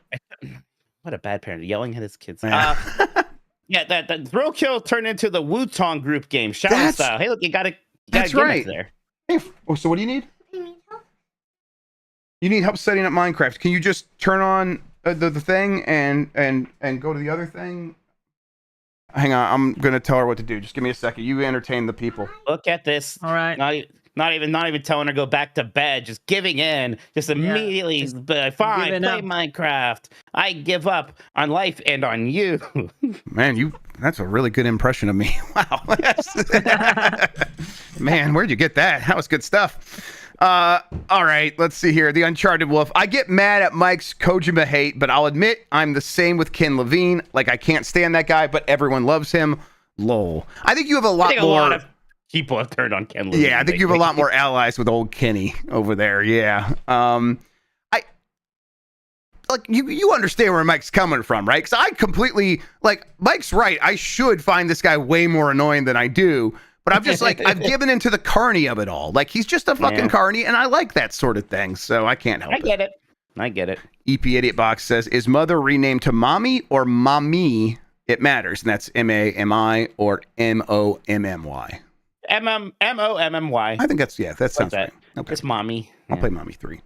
What a bad parent, yelling at his kids. Yeah, that Thrill Kill turned into the Wu-Tang Group game, Shaolin style. Hey, look, you got that's right. There. Hey, so what do you need? You need help setting up Minecraft. Can you just turn on the thing and go to the other thing? Hang on, I'm gonna tell her what to do. Just give me a second. You entertain the people. Look at this. All right. Not even telling her to go back to bed. Just giving in. Just immediately. Fine. Play Minecraft. I give up on life and on you. Man, that's a really good impression of me. Wow. Man, where'd you get that? That was good stuff. All right, let's see here. The Uncharted Wolf. I get mad at Mike's Kojima hate, but I'll admit I'm the same with Ken Levine. Like, I can't stand that guy, but everyone loves him. Lol. I think you have a lot more. A lot of people have turned on Ken Levine. Yeah, I think you have a lot more allies with old Kenny over there. Yeah. You understand where Mike's coming from, right? Because I completely Mike's right. I should find this guy way more annoying than I do. But I'm just I've given into the carny of it all. Like, he's just a fucking carny, and I like that sort of thing, so I can't help it. I get it. EP Idiot Box says, is Mother renamed to Mommy or Mommy? It matters, and that's M-A-M-I or M-O-M-M-Y. M-M-O-M-M-Y. I think that sounds right. Okay. It's Mommy. I'll play Mommy 3.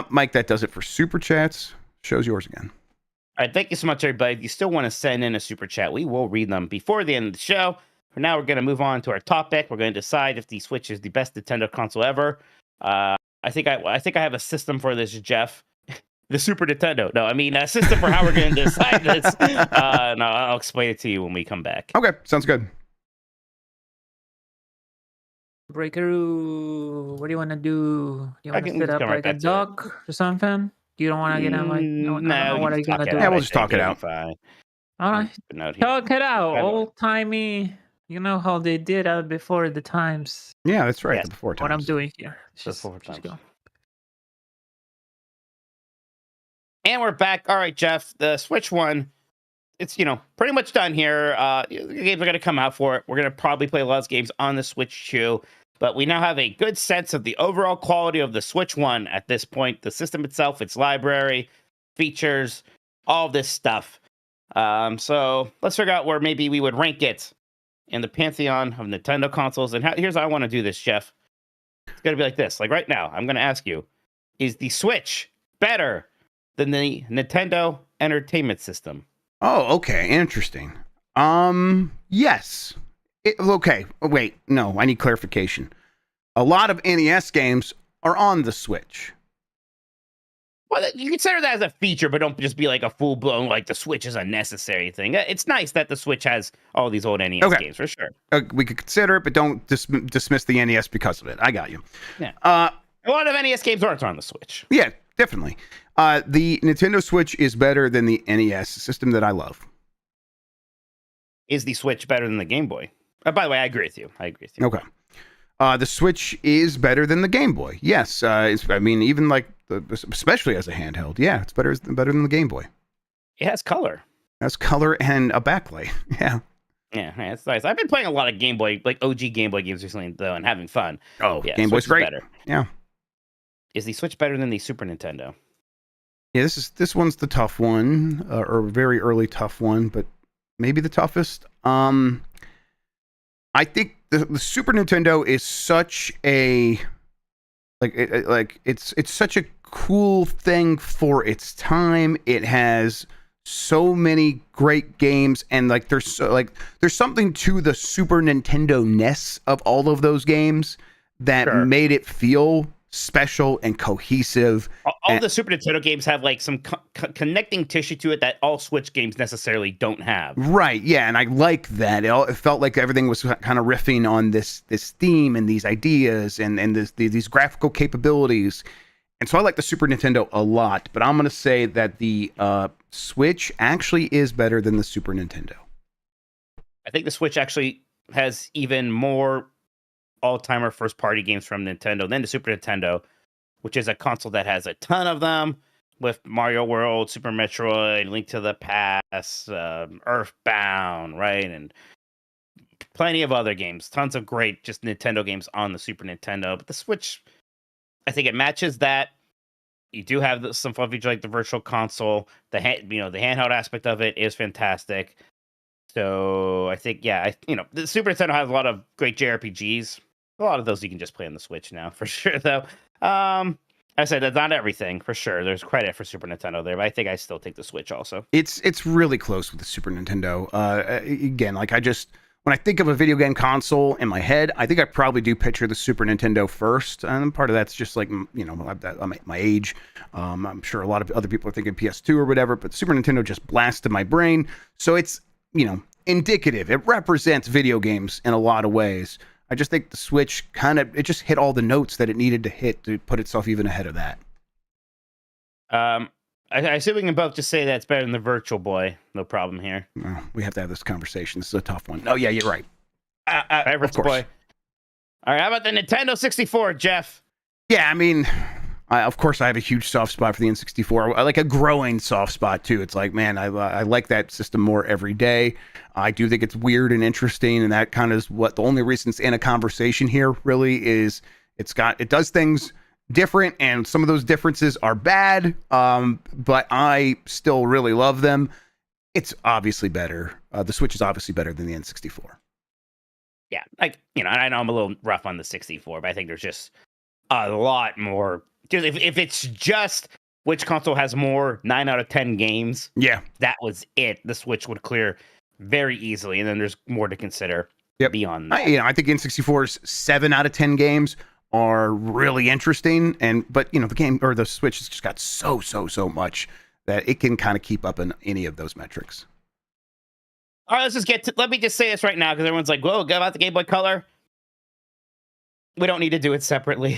Mike, that does it for super chats. Show's yours again. All right, thank you so much, everybody. If you still want to send in a super chat, we will read them before the end of the show. For now, we're going to move on to our topic. We're going to decide if the Switch is the best Nintendo console ever. I think I have a system for this, Jeff. The Super Nintendo. No, I mean a system for how we're going to decide this. No, I'll explain it to you when we come back. Okay, sounds good. Breakaroo, what do you want to do? Do you I want to can set up come right like a back to duck or something? You don't want to get on like, no, I don't know what are you going to do? Yeah, we'll just talk it out. Fine. All right. Talk it out. By the way. Old timey. You know how they did before the times. Yeah, that's right. Yes. The before times. What I'm doing here. Before Just times. go. And we're back. All right, Jeff. The Switch one, it's pretty much done here. The games are going to come out for it. We're going to probably play a lot of games on the Switch too. But we now have a good sense of the overall quality of the Switch one at this point. The system itself, its library, features, all this stuff. So let's figure out where maybe we would rank it in the pantheon of Nintendo consoles. And here's how I want to do this, Jeff. It's going to be like this. Like right now, I'm going to ask you, is the Switch better than the Nintendo Entertainment System? Oh, okay. Interesting. Yes. Okay. Wait. No, I need clarification. A lot of NES games are on the Switch. Well, you consider that as a feature, but don't just be like a full-blown, like the Switch is a necessary thing. It's nice that the Switch has all these old NES games, for sure. We could consider it, but don't dismiss the NES because of it. I got you. Yeah. A lot of NES games aren't on the Switch. Yeah, definitely. The Nintendo Switch is better than the NES system that I love. Is the Switch better than the Game Boy? By the way, I agree with you. Okay. The Switch is better than the Game Boy. Yes. Even like, especially as a handheld. Yeah, it's better than the Game Boy. It has color. It has color and a backlight. Yeah. Yeah, it's nice. I've been playing a lot of Game Boy, like OG Game Boy games recently, though, and having fun. Oh, yeah, Game Boy's great. Better. Yeah. Is the Switch better than the Super Nintendo? Yeah, this one's the tough one, or very early tough one, but maybe the toughest. I think the Super Nintendo is such a it's such a cool thing for its time. It has so many great games, and there's something to the Super Nintendo-ness of all of those games that made it feel special and cohesive. All the Super Nintendo games have like some connecting tissue to it that all Switch games necessarily don't have. Right, yeah, and I like that. It felt like everything was kind of riffing on this theme and these ideas and these graphical capabilities. And so I like the Super Nintendo a lot, but I'm going to say that the Switch actually is better than the Super Nintendo. I think the Switch actually has even more all-timer first-party games from Nintendo than the Super Nintendo, which is a console that has a ton of them, with Mario World, Super Metroid, Link to the Past, Earthbound, right? And plenty of other games. Tons of great just Nintendo games on the Super Nintendo. But the Switch, I think it matches that. You do have some fun features like the Virtual Console. The handheld aspect of it is fantastic. So I think, the Super Nintendo has a lot of great JRPGs. A lot of those you can just play on the Switch now, for sure, though. I said that's not everything, for sure. There's credit for Super Nintendo there, but I think I still take the Switch also. It's really close with the Super Nintendo. Again, when I think of a video game console in my head, I think I probably do picture the Super Nintendo first. And part of that's just like, my age. I'm sure a lot of other people are thinking PS2 or whatever, but Super Nintendo just blasted my brain. So it's, indicative. It represents video games in a lot of ways. I just think the Switch it just hit all the notes that it needed to hit to put itself even ahead of that. I assume we can both just say that's better than the Virtual Boy. No problem here. Well, we have to have this conversation. This is a tough one. Oh, yeah, you're right. Virtual Boy. All right, how about the Nintendo 64, Jeff? Yeah, of course, I have a huge soft spot for the N64. I like a growing soft spot, too. It's like, man, I like that system more every day. I do think it's weird and interesting, and that kind of is what the only reason it's in a conversation here, really, is it does things different, and some of those differences are bad, but I still really love them. It's obviously better. The Switch is obviously better than the N64. Yeah, I know I'm a little rough on the 64, but I think there's just a lot more just if it's just which console has more 9 out of 10 games, Yeah. that was it. The Switch would clear very easily, and then there's more to consider beyond that. I think N64's 7 out of 10 games are really interesting, but the game or the Switch has just got so much that it can kind of keep up in any of those metrics. All right, let me just say this right now, because everyone's like, whoa, about the Game Boy Color. We don't need to do it separately.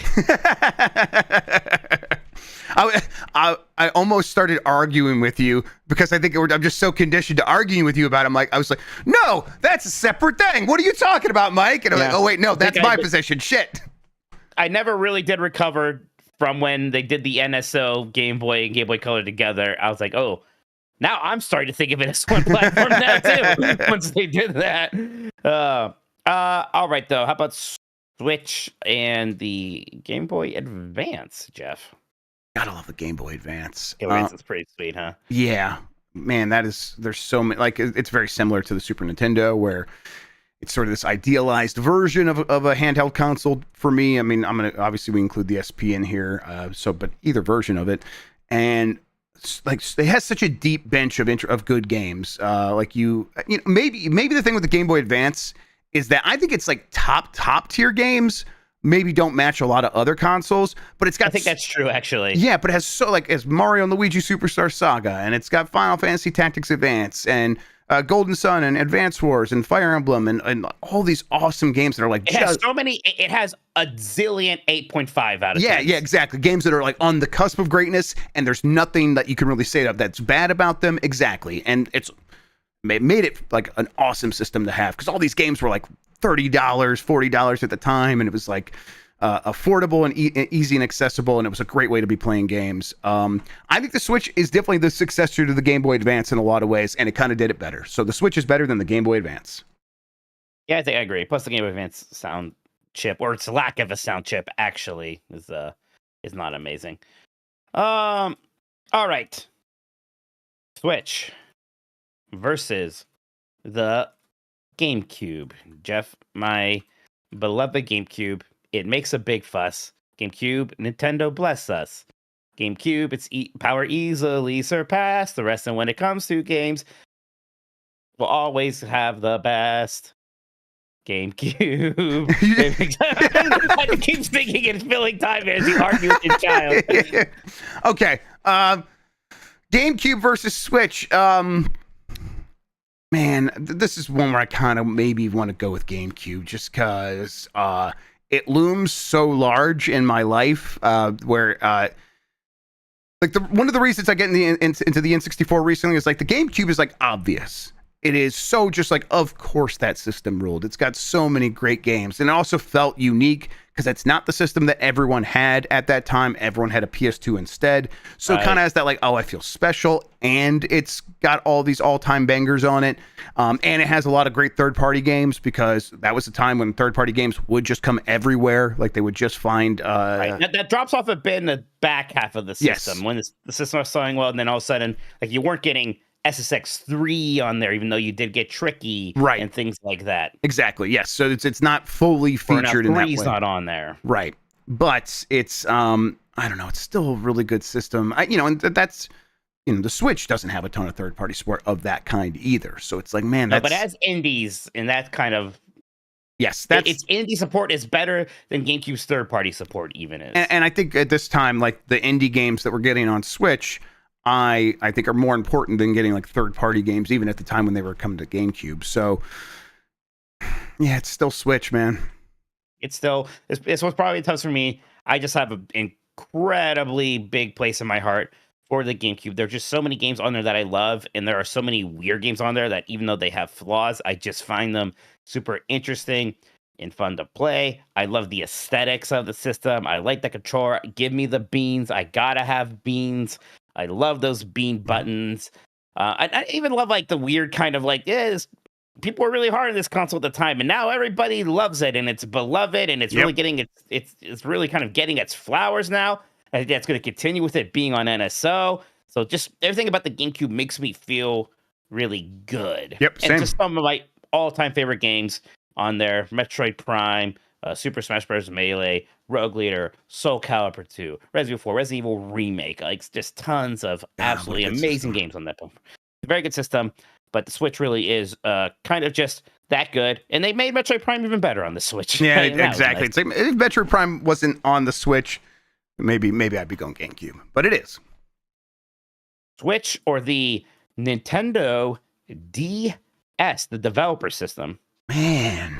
I almost started arguing with you because I think I'm just so conditioned to arguing with you about it. I was like, no, that's a separate thing. What are you talking about, Mike? And I'm like, oh, wait, no, that's my position. Shit. I never really did recover from when they did the NSO Game Boy and Game Boy Color together. I was like, oh, now I'm starting to think of it as one platform now, too, once they did that. All right, though. How about Switch and the Game Boy Advance, Jeff? Gotta love the Game Boy Advance. Game Boy Advance is pretty sweet, huh? Yeah, man, there's so many. Like, it's very similar to the Super Nintendo, where it's sort of this idealized version of a handheld console for me. I mean, obviously we include the SP in here, but either version of it, and like it has such a deep bench of good games. Maybe the thing with the Game Boy Advance is that I think it's like top tier games maybe don't match a lot of other consoles, but it's got. I think that's true, actually. Yeah, but it has as Mario and Luigi Superstar Saga, and it's got Final Fantasy Tactics Advance and Golden Sun and Advance Wars and Fire Emblem and all these awesome games that are like. It has so many. It has a zillion 8.5 out of 10. Yeah, exactly. Games that are like on the cusp of greatness, and there's nothing that you can really say that's bad about them. Exactly, and it's made it like an awesome system to have because all these games were like $30, $40 at the time, and it was like affordable and easy and accessible, and it was a great way to be playing games. I think the Switch is definitely the successor to the Game Boy Advance in a lot of ways, and it kind of did it better. So the Switch is better than the Game Boy Advance. Yeah, I think I agree. Plus, the Game Boy Advance sound chip, or its lack of a sound chip, actually is not amazing. All right, Switch versus the GameCube. Jeff, my beloved GameCube, it makes a big fuss. GameCube, Nintendo bless us. GameCube, its power easily surpassed the rest, and when it comes to games, will always have the best. GameCube. I keep thinking and filling time as you argue with your child. Okay. GameCube versus Switch. Man, this is one where I kind of maybe want to go with GameCube just because it looms so large in my life. One of the reasons I get into the N64 recently is like the GameCube is like obvious. It is so just like, of course that system ruled. It's got so many great games, and it also felt unique because that's not the system that everyone had at that time. Everyone had a PS2 instead. So it kind of has that like, oh, I feel special, and it's got all these all-time bangers on it. And it has a lot of great third-party games because that was the time when third-party games would just come everywhere. Like they would just find... That drops off a bit in the back half of the system. Yes. When the system was selling well, and then all of a sudden, like you weren't getting SSX3 on there, even though you did get Tricky, right, and things like that. Exactly. Yes. So it's not fully featured in that way. 3's not on there, right? But it's I don't know. It's still a really good system. And that's the Switch doesn't have a ton of third party support of that kind either. So it's like, man, that's... but as indies and that kind of... Yes, that's... its indie support is better than GameCube's third party support even is. And I think at this time, like the indie games that we're getting on Switch, I think are more important than getting like third-party games, even at the time when they were coming to GameCube. So, yeah, it's still Switch, man. It's what's probably tough for me. I just have an incredibly big place in my heart for the GameCube. There are just so many games on there that I love, and there are so many weird games on there that even though they have flaws, I just find them super interesting and fun to play. I love the aesthetics of the system. I like the controller. Give me the beans. I gotta have beans. I love those bean buttons. I even love like the weird kind of like, people were really hard on this console at the time, and now everybody loves it, and it's beloved, and it's really getting it's really kind of getting its flowers now. I think that's going to continue with it being on NSO. So just everything about the GameCube makes me feel really good. Yep, same. And just some of my all-time favorite games on there: Metroid Prime, Super Smash Bros. Melee, Rogue Leader, Soul Calibur 2, Resident Evil 4, Resident Evil Remake. Like, just tons of absolutely amazing games on that platform. It's a very good system, but the Switch really is kind of just that good. And they made Metroid Prime even better on the Switch. Yeah, And that was exactly. nice. It's like, if Metroid Prime wasn't on the Switch, maybe I'd be going GameCube, but it is. Switch or the Nintendo DS, the developer system. Man,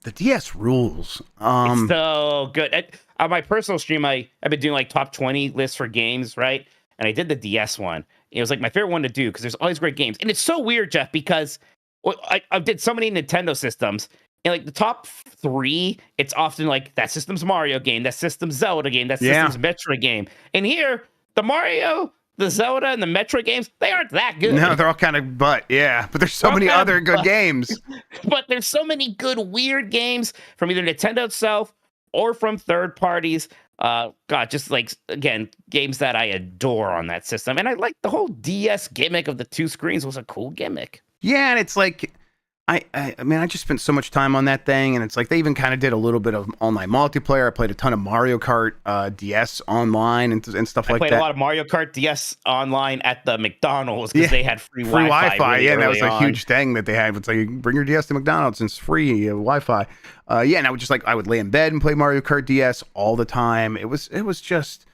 the DS rules. It's so good. On my personal stream, I've been doing like top 20 lists for games, right? And I did the DS one. It was like my favorite one to do because there's all these great games. And it's so weird, Jeff, because I did so many Nintendo systems. And like the top 3, it's often like that system's Mario game, that system's Zelda game, that system's Metroid game. And here, the Mario, the Zelda, and the Metroid games, they aren't that good. No, they're all kind of but there's so many other good games. But there's so many good, weird games from either Nintendo itself or from third parties. God, just like, again, games that I adore on that system. And I like the whole DS gimmick of the 2 screens was a cool gimmick. Yeah, and it's like, I mean, I just spent so much time on that thing, and it's like they even kind of did a little bit of online multiplayer. I played a ton of Mario Kart DS online and stuff like that. I played a lot of Mario Kart DS online at the McDonald's because they had free Wi-Fi. Really that was a huge thing that they had. It's like, bring your DS to McDonald's and it's free Wi-Fi. And I would lay in bed and play Mario Kart DS all the time. It was just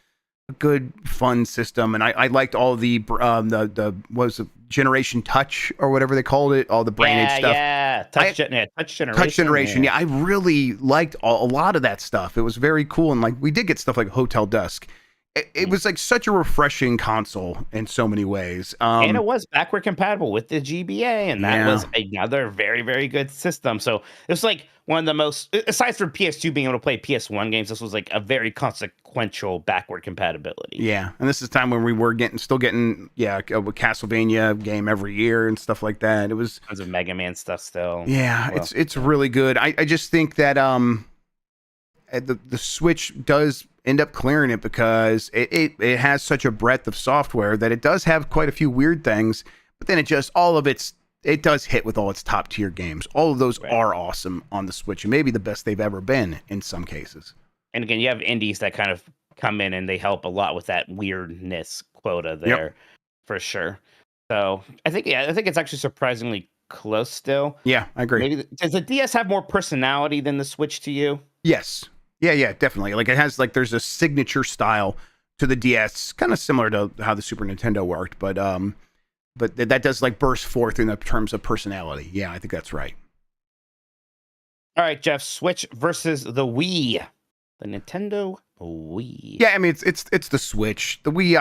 a good, fun system, and I liked all the what was it, Generation Touch or whatever they called it, all the brain age stuff. Touch Generation. Touch Generation. Yeah, I really liked a lot of that stuff. It was very cool, and like we did get stuff like Hotel Dusk. It was like such a refreshing console in so many ways. And it was backward compatible with the GBA, and that was another very, very good system. So it was like one of the most, aside from PS2 being able to play PS1 games, this was like a very consequential backward compatibility. Yeah, and this is time when we were still getting a Castlevania game every year and stuff like that. It was tons of Mega Man stuff still. Yeah, it's really good. I just think that the Switch does end up clearing it because it has such a breadth of software that it does have quite a few weird things, but then it does hit with all its top tier games. All of those are awesome on the Switch, and maybe the best they've ever been in some cases. And again, you have indies that kind of come in and they help a lot with that weirdness quota there, for sure. So I think it's actually surprisingly close still. Yeah, I agree. Maybe does the DS have more personality than the Switch to you? Yes. Yeah, definitely. Like it has there's a signature style to the DS, kind of similar to how the Super Nintendo worked, but that does like burst forth in the terms of personality. Yeah, I think that's right. All right, Jeff, Switch versus the Wii. The Nintendo Wii. Yeah, I mean it's the Switch. The Wii,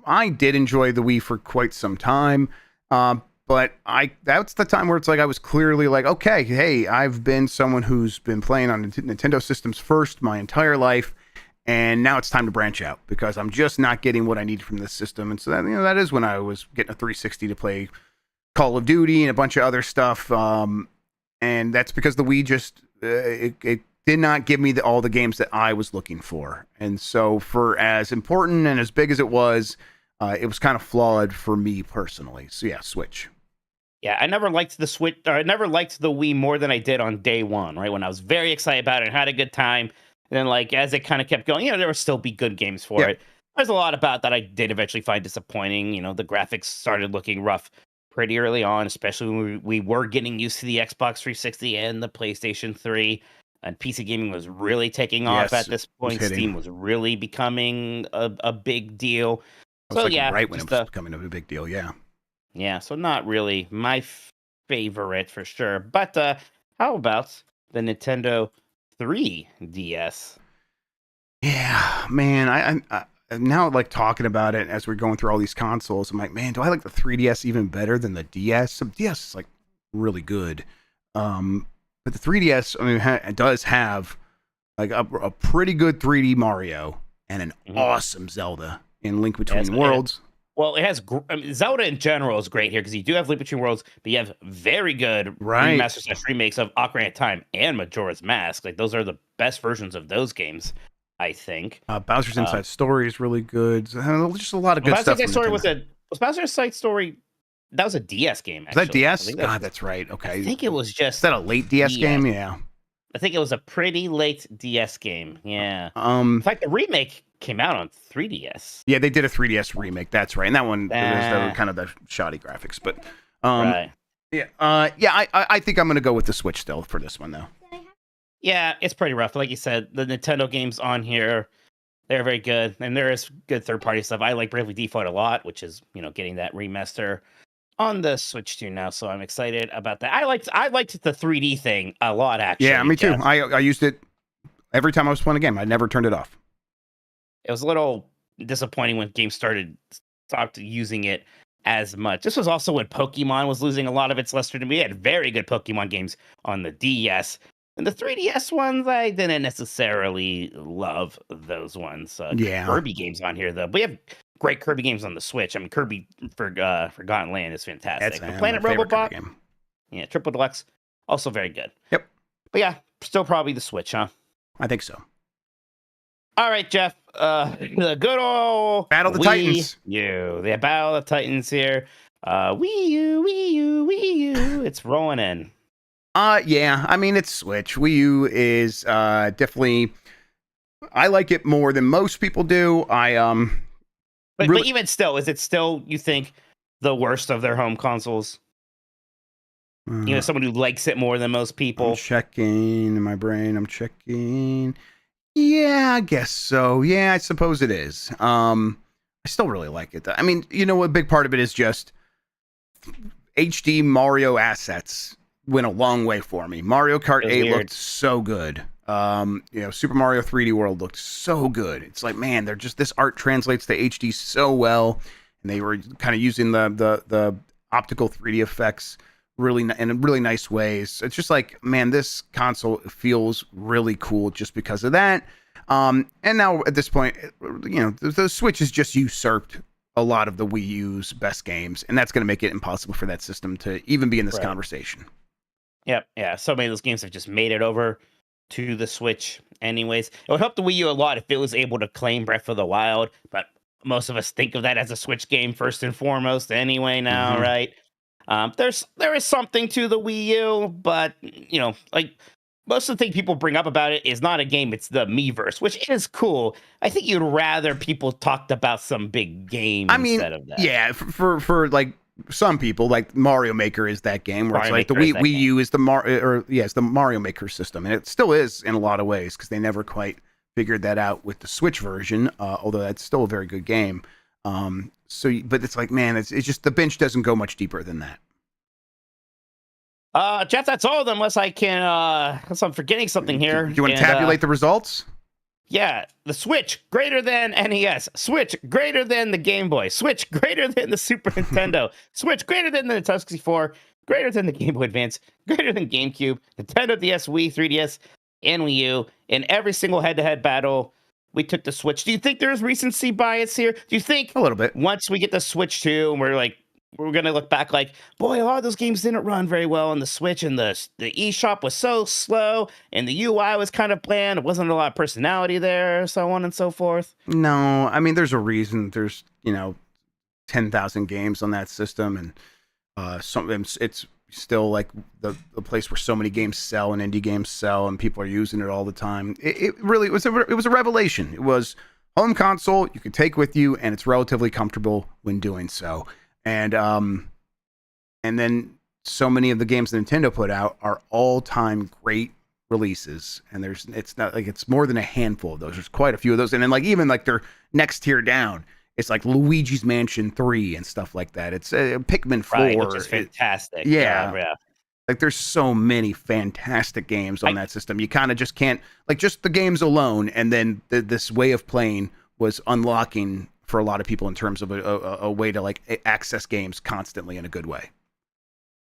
I did enjoy the Wii for quite some time. But that's the time where it's like I was clearly like, okay, hey, I've been someone who's been playing on Nintendo systems first my entire life, and now it's time to branch out because I'm just not getting what I need from this system. And so that is when I was getting a 360 to play Call of Duty and a bunch of other stuff. And that's because the Wii just it did not give me all the games that I was looking for. And so for as important and as big as it was kind of flawed for me personally. So yeah, Switch. Yeah, I never liked the Switch, or I never liked the Wii more than I did on day one, right? When I was very excited about it and had a good time. And then, like, as it kind of kept going, there would still be good games for it. There's a lot about that I did eventually find disappointing. The graphics started looking rough pretty early on, especially when we were getting used to the Xbox 360 and the PlayStation 3. And PC gaming was really taking off at this point. Steam was really becoming a big deal. So right when it was becoming a big deal, Yeah, so not really my favorite for sure. But how about the Nintendo 3DS? Yeah, man, I now like talking about it as we're going through all these consoles. I'm like, man, do I like the 3DS even better than the DS? Some DS is like really good, but the 3DS, I mean, it does have like a pretty good 3D Mario and an awesome Zelda in Link Between Worlds. Well, it has Zelda in general is great here because you do have Link Between Worlds, but you have very good remaster/remakes of Ocarina of Time and Majora's Mask. Like those are the best versions of those games, I think. Bowser's Inside Story is really good. Just a lot of good stuff. Bowser's Inside Story was Bowser's Inside Story. That was a DS game. Actually. Was that DS? God, that's right. Okay. I think it was just. Is that a late DS game? Yeah. I think it was a pretty late DS game. Yeah. In Um, fact, the remake came out on 3DS. yeah, they did a 3DS remake. That's right, and that one there was kind of the shoddy graphics, but Right. yeah, I think I'm gonna go with the Switch still for this one though. Yeah, it's pretty rough. Like you said, the Nintendo games on here, they're very good, and there is good third-party stuff. I like Bravely Default a lot, which is getting that remaster on the Switch too now. So I'm excited about that. I liked the 3D thing a lot, actually. Yeah, me too. Jeff. I used it every time I was playing a game. I never turned it off. It was a little disappointing when games stopped using it as much. This was also when Pokemon was losing a lot of its luster to me. We had very good Pokemon games on the DS. And the 3DS ones, I didn't necessarily love those ones. Yeah. Kirby games on here, though. We have great Kirby games on the Switch. I mean, Kirby Forgotten Land is fantastic. That's Planet my favorite Robobot, Kirby game. yeah, Triple Deluxe, also very good. Yep. But yeah, still probably the Switch, huh? I think so. All right, Jeff. The good old Battle of the Titans. The Battle of the Titans here. Wii U. It's rolling in. Yeah. I mean, it's Switch. Wii U is definitely. I like it more than most people do. But really- even still, is it still, you think, the worst of their home consoles? Someone who likes it more than most people. I'm checking in my brain. I'm checking. Yeah, I guess so. Yeah, I suppose it is. I still really like it. I mean, a big part of it is just HD Mario assets went a long way for me. Mario Kart 8 looked so good. Super Mario 3D World looked so good. It's like, man, this art translates to HD so well, and they were kind of using the optical 3D effects in really nice ways. It's just like, man, this console feels really cool just because of that. And now at this point, the Switch has just usurped a lot of the Wii U's best games, and that's going to make it impossible for that system to even be in this conversation. Yep, yeah. So many of those games have just made it over to the Switch anyways. It would help the Wii U a lot if it was able to claim Breath of the Wild, but most of us think of that as a Switch game first and foremost anyway now, right? There is something to the Wii U, but like most of the thing people bring up about it is not a game, it's the Miiverse, which is cool. I think you'd rather people talked about some big game instead of that. Yeah, for like some people, like Mario Maker is that game where Mario it's like Maker the Wii U is it's the Mario Maker system, and it still is in a lot of ways because they never quite figured that out with the Switch version, although that's still a very good game. But it's like, man, it's just the bench doesn't go much deeper than that. Jeff, that's all of them, unless I'm forgetting something here. Do you want to tabulate the results? Yeah, the Switch greater than NES, Switch greater than the Game Boy, Switch greater than the Super Nintendo, Switch greater than the Nintendo 64, greater than the Game Boy Advance, greater than GameCube, Nintendo DS, Wii, 3DS, and Wii U. In every single head-to-head battle, we took the Switch. Do you think there's recency bias here? Do you think a little bit once we get the Switch 2 and we're gonna look back like, boy, a lot of those games didn't run very well on the Switch, and the eShop was so slow, and the UI was kind of bland. It wasn't a lot of personality there, so on and so forth. No, I mean, there's a reason. There's 10,000 games on that system, and it's still like the place where so many games sell and indie games sell, and people are using it all the time. It really was a revelation. It was home console you could take with you, and it's relatively comfortable when doing so. And then so many of the games Nintendo put out are all-time great releases, and it's not like it's more than a handful of those. There's quite a few of those, and then like even like their next tier down, it's like Luigi's Mansion 3 and stuff like that. It's Pikmin 4, right, which is fantastic. Yeah. Like there's so many fantastic games on that system. You kind of just can't just the games alone, and then this way of playing was unlocking for a lot of people in terms of a way to access games constantly in a good way.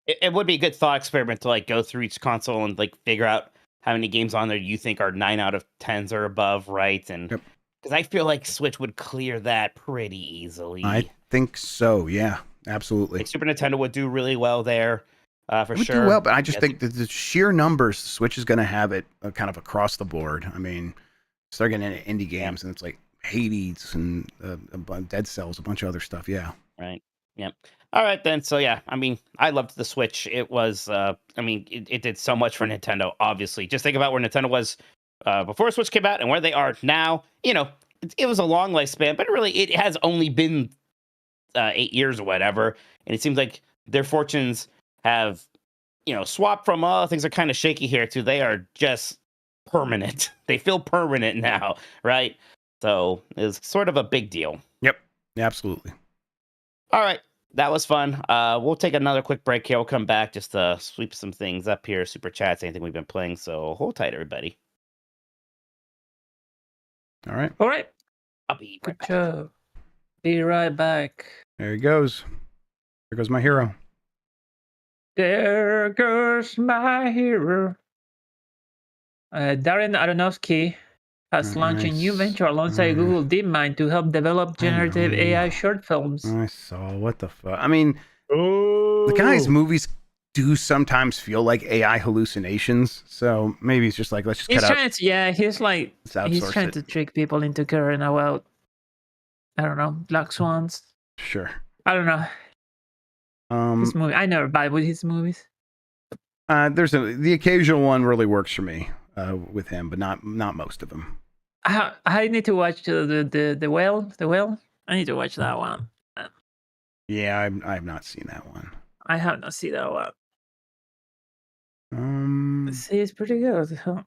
It would be a good thought experiment to go through each console and figure out how many games on there you think are 9 out of 10s or above, right? And because I feel like Switch would clear that pretty easily. I think so. Yeah, absolutely. Super Nintendo would do really well there, for sure. Do well, but I just think that the sheer numbers, Switch is going to have it kind of across the board. I mean, start getting into indie games, and it's like Hades and Dead Cells, a bunch of other stuff. Yeah. Right. Yep. All right then. So yeah, I mean, I loved the Switch. It was, it did so much for Nintendo. Obviously, just think about where Nintendo was before Switch came out and where they are now. It was a long lifespan, but really, it has only been 8 years or whatever. And it seems like their fortunes have, swapped from things are kind of shaky here to they are just permanent. They feel permanent now, right? So it's sort of a big deal. Yep. Absolutely. All right. That was fun. We'll take another quick break here. We'll come back just to sweep some things up here. Super chats, anything we've been playing. So hold tight, everybody. All right. All right. I'll be right Good back. job. Be right back. There he goes. There goes my hero. There goes my hero. Darren Aronofsky has launched a new venture alongside Google DeepMind to help develop generative AI short films. I saw. What the fuck? I mean, Oh, the guy's movies do sometimes feel like AI hallucinations. So maybe he's just like, let's just He's cut out. trying to, yeah, he's like, Let's he's outsource trying it. to trick people into caring about, I don't know, black swans. Sure. I don't know. His movie, I never buy with his movies. The occasional one really works for me with him, but not most of them. I need to watch the whale. The whale. I need to watch that one. Yeah, I've not seen that one. I have not seen that one. See, it's pretty good. Huh?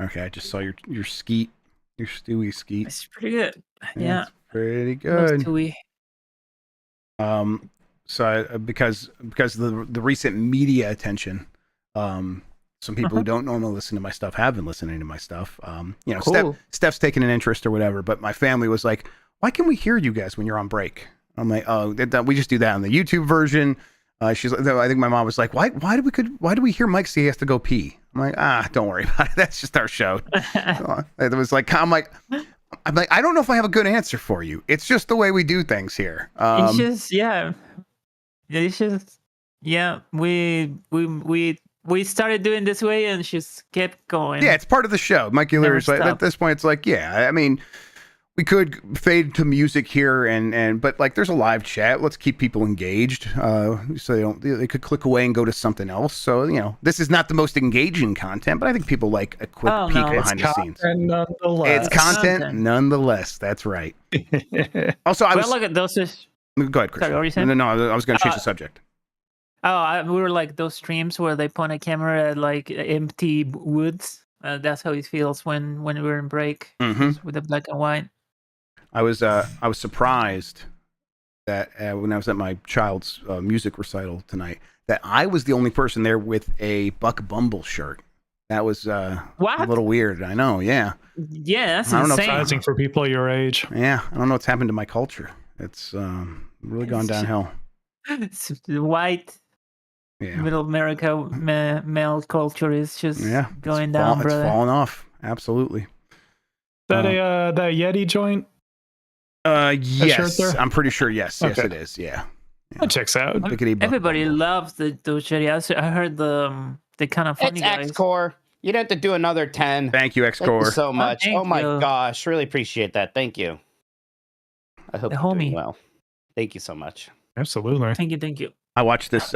Okay, I just saw your skeet, your Stewie skeet. It's pretty good. Yeah, It's pretty Loves good. Stewie. So because the recent media attention, some people who don't normally listen to my stuff have been listening to my stuff. Cool. Steph's taking an interest or whatever, but my family was like, "Why can we hear you guys when you're on break?" I'm like, "Oh, we just do that on the YouTube version." She's like, I think my mom was like, "Why do we hear Mike say he has to go pee?" I'm like, don't worry about it. That's just our show. It was like, I'm like, I don't know if I have a good answer for you. It's just the way we do things here. It's just It's just we started doing this way and just kept going. Yeah, it's part of the show. Mike Euler is like, Never at this point, it's like, yeah, I mean, we could fade to music here but like there's a live chat. Let's keep people engaged. So they could click away and go to something else. So, this is not the most engaging content, but I think people like a quick peek behind the scenes. Nonetheless. It's content nonetheless. That's right. Also, look at those. Go ahead, Chris. Sorry, what were you saying? No, I was going to change the subject. We were like those streams where they point a camera at like empty woods. That's how it feels when we're in break with the black and white. I was surprised that when I was at my child's music recital tonight, that I was the only person there with a Buck Bumble shirt. That was a little weird. I know. Yeah. Yeah, that's I don't know insane. Surprising for people your age. Yeah, I don't know what's happened to my culture. It's really gone downhill. It's the white Yeah. middle America male culture is just going down, It's brother. fallen off. Absolutely. That that Yeti joint? Yes, shirt there? I'm pretty sure. Yes, Okay. it is. Yeah. That checks out. Bickety Buck Everybody Bumble. loves those shitty. I heard the kind of funny It's guys. X-Core. You'd have to do another 10. Thank you, Thank you X-Core. so much. thank Oh my you. gosh. Really appreciate that. Thank you. I hope The you're doing homie. well. Thank you so much. Absolutely. Thank you. I watched this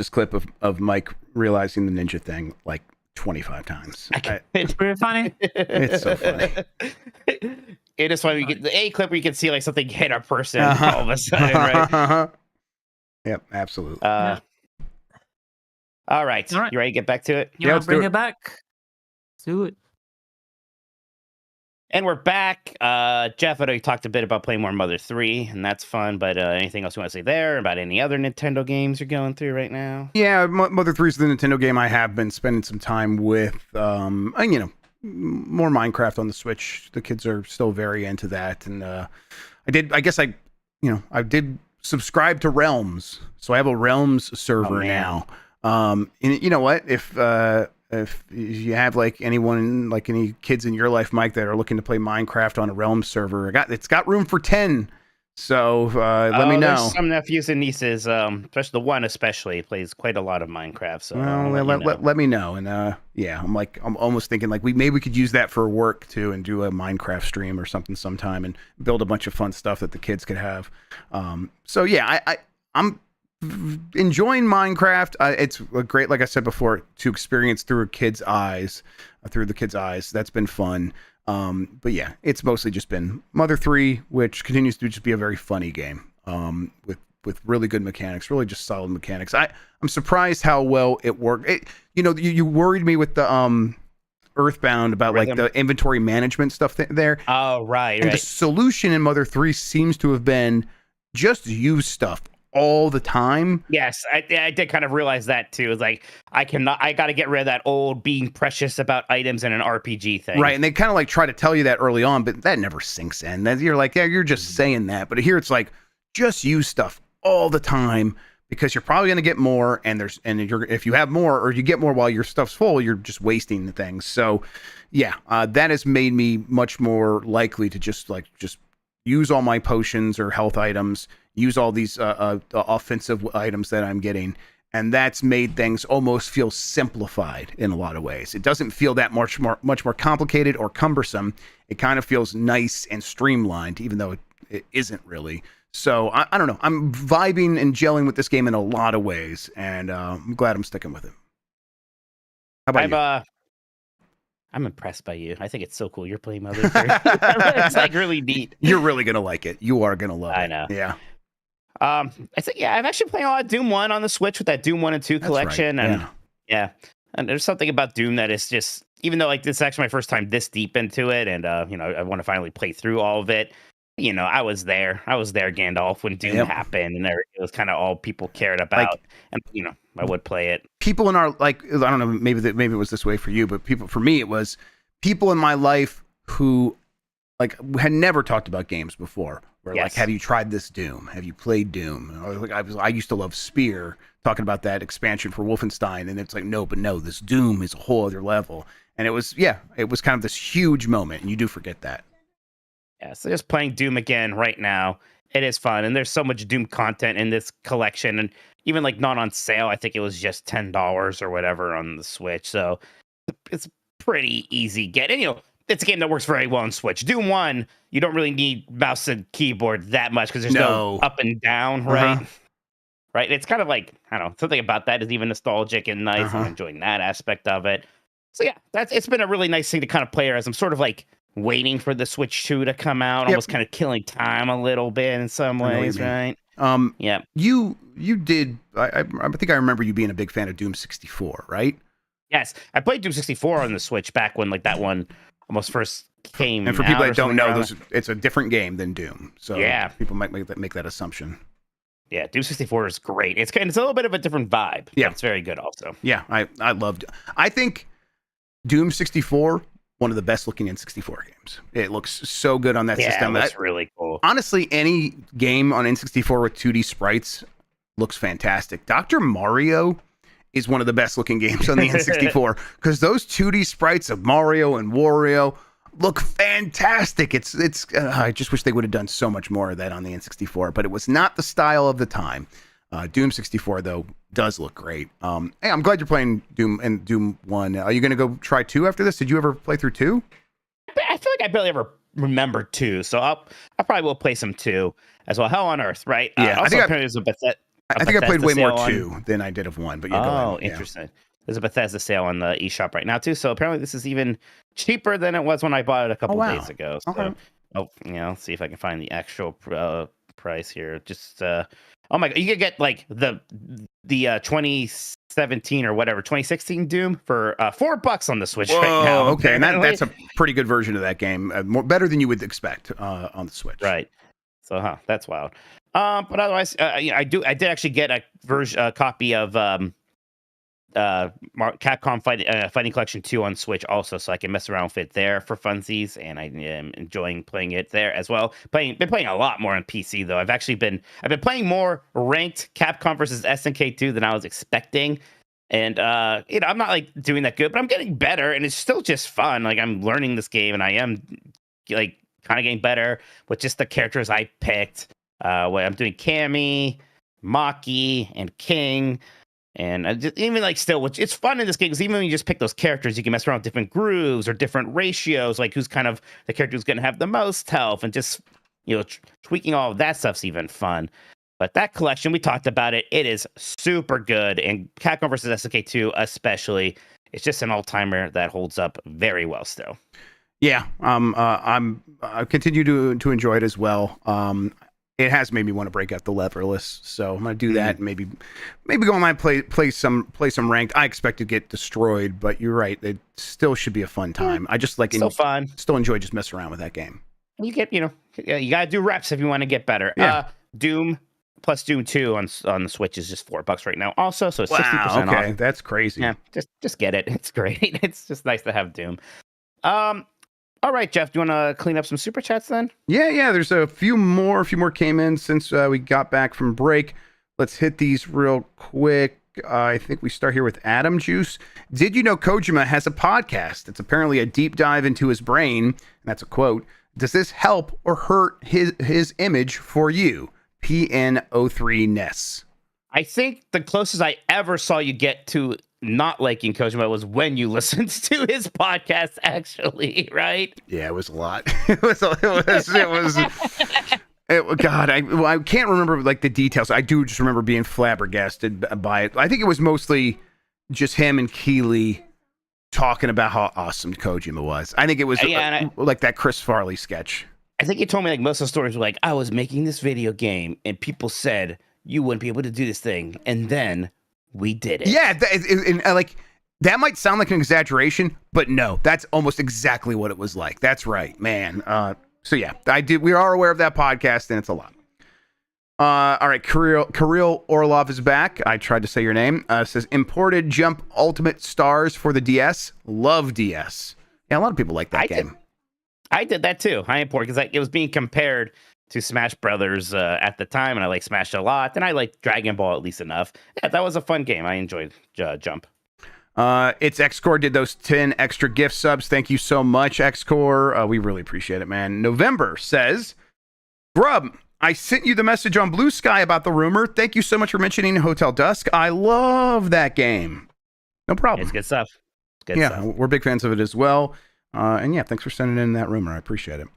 clip of Mike realizing the ninja thing like 25 times. It's pretty funny. It's so funny. It is funny. You get the A clip where you can see like something hit a person all of a sudden, right? Yep, absolutely. All right. All right. You ready to get back to it? You Yeah, want let's to bring do it back? Let's do it. And we're back. Jeff, I know you talked a bit about playing more Mother 3, and that's fun, but anything else you want to say there about any other Nintendo games you're going through right now? Yeah, Mother 3 is the Nintendo game I have been spending some time with. And, more Minecraft on the Switch. The kids are still very into that. And I did subscribe to Realms. So I have a Realms server now. And you know what? If you have like anyone, like any kids in your life, Mike, that are looking to play Minecraft on a Realms server, it's got room for 10. So let me know. There's some nephews and nieces, especially the one especially plays quite a lot of Minecraft. So I'll Well, let you know. let me know. And yeah, I'm almost thinking like maybe we could use that for work too, and do a Minecraft stream or something sometime, and build a bunch of fun stuff that the kids could have. So yeah, I'm enjoying Minecraft. It's great, like I said before, to experience through a kid's eyes, through the kid's eyes. That's been fun. But yeah, it's mostly just been Mother 3, which continues to just be a very funny game. With really good mechanics, really just solid mechanics. I'm surprised how well it worked. You worried me with the Earthbound about like the inventory management stuff there. Oh, right. And the solution in Mother 3 seems to have been just use stuff all the time. Yes, I did kind of realize that too. It's like I got to get rid of that old being precious about items in an RPG thing. Right, and they kind of like try to tell you that early on, but that never sinks in. Then you're like, yeah, you're just saying that. But here it's like, just use stuff all the time, because you're probably going to get more, and if you have more or you get more while your stuff's full, you're just wasting the things. So yeah, that has made me much more likely to just use all my potions or health items, use all these offensive items that I'm getting. And that's made things almost feel simplified in a lot of ways. It doesn't feel that much more complicated or cumbersome. It kind of feels nice and streamlined, even though it isn't really. So I don't know. I'm vibing and gelling with this game in a lot of ways, and I'm glad I'm sticking with it. How about you? I'm impressed by you. I think it's so cool. You're playing Mother 3. It's like really neat. You're really gonna like it. You are gonna love it. I know. Yeah. I think I'm actually playing a lot of Doom 1 on the Switch with that Doom 1 and 2 collection. Right. And yeah. And there's something about Doom that is just, even though like this is actually my first time this deep into it, and I want to finally play through all of it. I was there, Gandalf, when Doom happened, and it was kind of all people cared about. And I would play it. People in our, like, I don't know, maybe it was this way for you, but for me, it was people in my life who like had never talked about games before. Where like, have you tried this Doom? Have you played Doom? Or like I used to love Spear, talking about that expansion for Wolfenstein, and it's like, no, this Doom is a whole other level. And it was kind of this huge moment, and you do forget that. Yeah, so just playing Doom again right now. It is fun, and there's so much Doom content in this collection, and even like not on sale. I think it was just $10 or whatever on the Switch. So it's pretty easy get. And it's a game that works very well on Switch. Doom 1, you don't really need mouse and keyboard that much because there's no up and down, right? Right. It's kind of like, I don't know, something about that is even nostalgic and nice. I'm enjoying that aspect of it. So yeah, it's been a really nice thing to kind of play as I'm sort of like waiting for the Switch 2 to come out, almost kind of killing time a little bit in some ways, right? Yeah. You did. I think I remember you being a big fan of Doom 64, right? Yes, I played Doom 64 on the Switch back when like that one almost first came. And for people that don't know, it's a different game than Doom. So yeah, people might make that assumption. Yeah, Doom 64 is great. It's a little bit of a different vibe. Yeah, it's very good also. Yeah, I loved. I think Doom 64. One of the best looking N64 games. It looks so good on that system. Yeah, that's really cool. Honestly, any game on N64 with 2D sprites looks fantastic. Dr. Mario is one of the best looking games on the N64 because those 2D sprites of Mario and Wario look fantastic. I just wish they would have done so much more of that on the N64, but it was not the style of the time. Doom 64 though does look great. Hey, I'm glad you're playing Doom and Doom 1. Are you going to go try 2 after this? Did you ever play through 2? I feel like I barely ever remember 2, so I probably will play some 2 as well. Hell on Earth, right? Yeah, I think I played way more 2 than I did of 1. But interesting. Yeah. There's a Bethesda sale on the eShop right now too, so apparently this is even cheaper than it was when I bought it a couple days ago. So, let's see if I can find the actual price here. Just oh my god, you could get like the 2017 or whatever 2016 Doom for $4 on the Switch right now. Okay, and that's a pretty good version of that game. Better than you would expect on the Switch. Right. So that's wild. But otherwise, I did actually get a copy of Capcom Fighting Collection 2 on Switch also, so I can mess around with it there for funsies, and I am enjoying playing it there as well. Been playing a lot more on PC though. I've been playing more ranked Capcom versus SNK 2 than I was expecting, and I'm not like doing that good, but I'm getting better, and it's still just fun. Like I'm learning this game, and I am like kind of getting better with just the characters I picked. I'm doing Cammy, Maki, and King. And even like still, which it's fun in this game because even when you just pick those characters, you can mess around with different grooves or different ratios, like who's kind of the character who's going to have the most health, and just tweaking all of that stuff's even fun. But that collection, we talked about it. It is super good, and Capcom vs. SNK2 especially. It's just an all-timer that holds up very well still. Yeah, I continue to enjoy it as well. It has made me want to break out the leverless, so I'm gonna do that. And maybe go online play some ranked. I expect to get destroyed, but you're right. It still should be a fun time. I just fun. Still enjoy just messing around with that game. You get you gotta do reps if you want to get better. Yeah. Doom plus Doom 2 on the Switch is just $4 right now. Also, so it's 60% off. Okay, that's crazy. Yeah, just get it. It's great. It's just nice to have Doom. All right, Jeff, do you want to clean up some super chats then? Yeah. There's a few more came in since we got back from break. Let's hit these real quick. I think we start here with Adam Juice. Did you know Kojima has a podcast? It's apparently a deep dive into his brain. And that's a quote. Does this help or hurt his image for you? PN03 Ness. I think the closest I ever saw you get to not liking Kojima was when you listened to his podcast, actually, right? Yeah, it was a lot. God, I can't remember like the details. I do just remember being flabbergasted by it. I think it was mostly just him and Keeley talking about how awesome Kojima was. I think it was like that Chris Farley sketch. I think he told me like most of the stories were like, I was making this video game and people said you wouldn't be able to do this thing, and then we did it. Yeah, like that might sound like an exaggeration, but no, that's almost exactly what it was like. That's right, man. So yeah, we are aware of that podcast, and it's a lot. All right, Kirill Orlov is back. I tried to say your name. Says imported Jump Ultimate Stars for the DS. Love DS. Yeah, a lot of people like that game. I did that too. I imported because it was being compared to Smash Brothers at the time, and I like Smash a lot, and I like Dragon Ball at least enough. Yeah, that was a fun game. I enjoyed Jump. It's Xcore did those 10 extra gift subs. Thank you so much, Xcore. We really appreciate it, man. November says, Grubb, I sent you the message on Blue Sky about the rumor. Thank you so much for mentioning Hotel Dusk. I love that game. No problem. It's good stuff. We're big fans of it as well. And yeah, thanks for sending in that rumor. I appreciate it.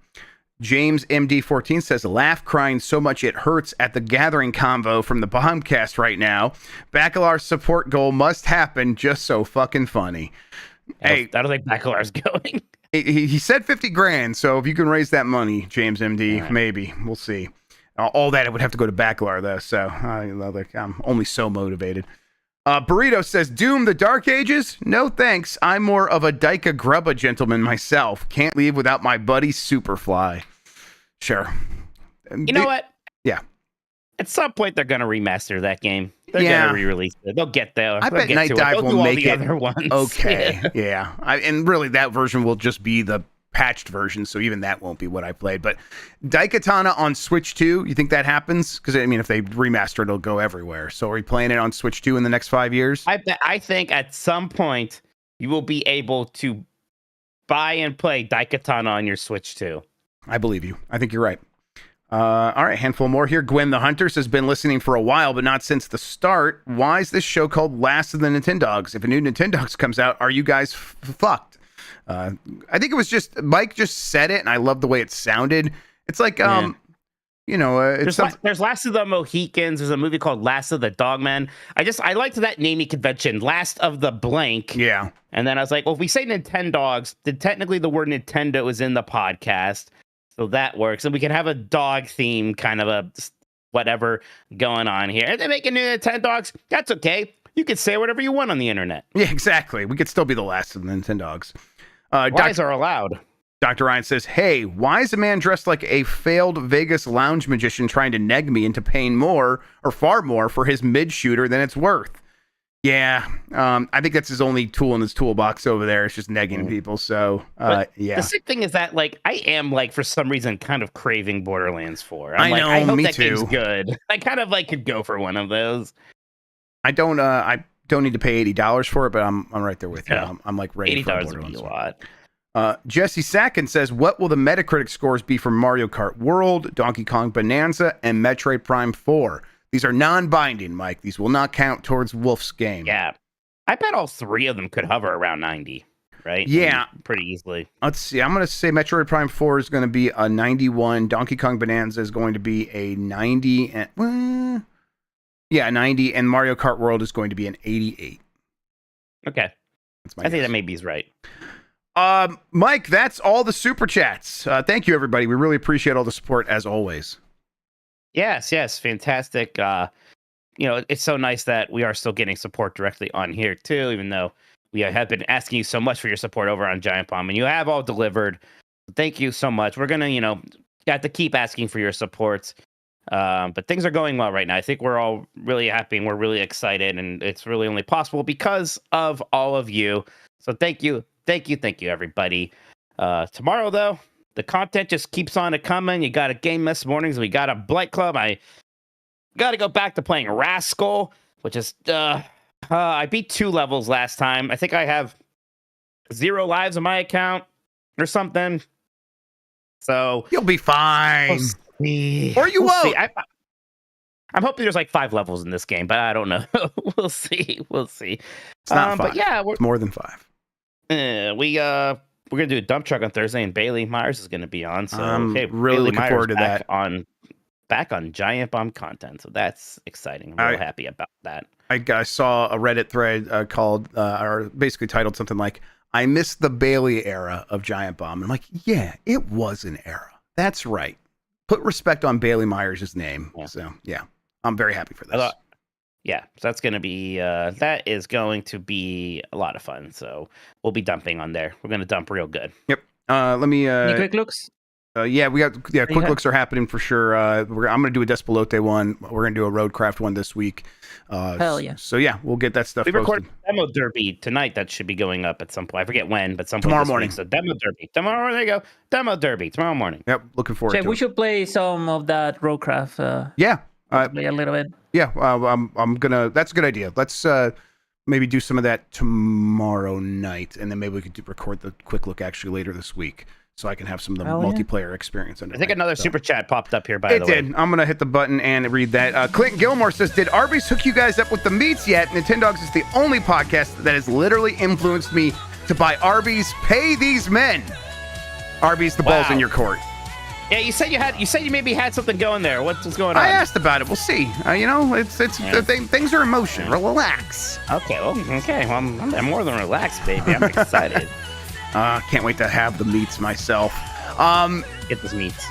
James MD14 says, laugh crying so much it hurts at the gathering convo from the Bombcast right now. Bacalar support goal must happen, just so fucking funny. I don't think Bacalar's going. He said 50 grand, so if you can raise that money, James MD, right. Maybe. We'll see. All that, it would have to go to Bacalar, though, so I'm only so motivated. Burrito says, Doom the Dark Ages? No thanks. I'm more of a Daika Grubba gentleman myself. Can't leave without my buddy Superfly. Sure. You know what? Yeah. At some point, they're going to remaster that game. They're going to re-release it. They'll get there. I bet Night Dive will make it other ones. Okay. Yeah. And really, that version will just be the patched version, so even that won't be what I played. But Daikatana on Switch 2, you think that happens? Because, I mean, if they remaster it, it'll go everywhere. So are we playing it on Switch 2 in the next 5 years? I think at some point, you will be able to buy and play Daikatana on your Switch 2. I believe you. I think you're right. All right, handful more here. Gwen the Hunters has been listening for a while, but not since the start. Why is this show called Last of the Nintendogs? If a new Nintendogs comes out, are you guys fucked? I think it was just Mike just said it, and I love the way it sounded. It's like, there's Last of the Mohicans. There's a movie called Last of the Dogmen. I liked that naming convention, Last of the blank. Yeah. And then I was like, well, if we say Nintendogs, then technically the word Nintendo is in the podcast. So that works. And we can have a dog theme kind of a whatever going on here. If they make a new Nintendogs, that's okay. You can say whatever you want on the internet. Yeah, exactly. We could still be the last of the Nintendogs. Lies are allowed. Dr. Ryan says, hey, why is a man dressed like a failed Vegas lounge magician trying to neg me into paying more or far more for his mid-shooter than it's worth? Yeah, I think that's his only tool in his toolbox over there. It's just negging people. So, yeah. The sick thing is that, I am, for some reason, kind of craving Borderlands 4. I know, I hope me that too. game's good. I kind of, could go for one of those. I don't need to pay $80 for it, but I'm right there with you. Yeah. I'm ready for Borderlands. $80 would be a lot. Jesse Sacken says, what will the Metacritic scores be for Mario Kart World, Donkey Kong Bonanza, and Metroid Prime 4? These are non-binding, Mike. These will not count towards Wolf's game. Yeah. I bet all three of them could hover around 90, right? Yeah. I mean, pretty easily. Let's see. I'm going to say Metroid Prime 4 is going to be a 91. Donkey Kong Bonanza is going to be a 90. And, 90. And Mario Kart World is going to be an 88. Okay. I think that maybe is right. Mike, that's all the super chats. Thank you, everybody. We really appreciate all the support as always. Yes, fantastic. It's so nice that we are still getting support directly on here too, even though we have been asking you so much for your support over on Giant Bomb, and you have all delivered. Thank you so much. We're gonna, have to keep asking for your support. But things are going well right now. I think we're all really happy and we're really excited, and it's really only possible because of all of you. So thank you, everybody. Tomorrow, though, the content just keeps on coming. You got a Game Mess Mornings, we got a Blight Club. I got to go back to playing Rascal, which is, I beat 2 levels last time. I think I have 0 lives on my account or something. So you'll be fine. Or you won't. See. I'm hoping there's like 5 levels in this game, but I don't know. We'll see. It's not 5. But yeah, it's more than 5. We're gonna do a dump truck on Thursday, and Bailey Myers is gonna be on. So I'm really Bailey looking Myers forward to that. Back on Giant Bomb content, so that's exciting. I'm real happy about that. I saw a Reddit thread called, or basically titled something like, I miss the Bailey era of Giant Bomb. I'm like, yeah, it was an era. That's right. Put respect on Bailey Myers' name. Yeah. So, yeah, I'm very happy for this. So that's going to be, that is going to be a lot of fun. So we'll be dumping on there. We're going to dump real good. Yep. Let me, Any quick looks? Quick looks are happening for sure. I'm going to do a Despelote one. We're going to do a Roadcraft one this week. Hell yeah. So yeah, we'll get that stuff We posted. recorded Demo Derby tonight. That should be going up at some point. I forget when, but some point tomorrow this morning. Week. So Demo Derby. Tomorrow, there you go. Demo Derby tomorrow morning. Yep. Looking forward to it. We should play some of that Roadcraft. Play a little bit. Yeah. I'm gonna. That's a good idea. Let's maybe do some of that tomorrow night, and then maybe we could record the quick look actually later this week, so I can have some of the multiplayer experience. I think another super chat popped up here, by the way. It did. I'm going to hit the button and read that. Clinton Gilmore says, did Arby's hook you guys up with the meats yet? Nintendogs is the only podcast that has literally influenced me to buy Arby's. Pay these men. Arby's, the ball's in your court. Yeah, you said you maybe had something going there. What's going on? I asked about it. We'll see. Things are in motion. Relax. Okay. Well, I'm more than relaxed, baby. I'm excited. Can't wait to have the meats myself. Get those meats.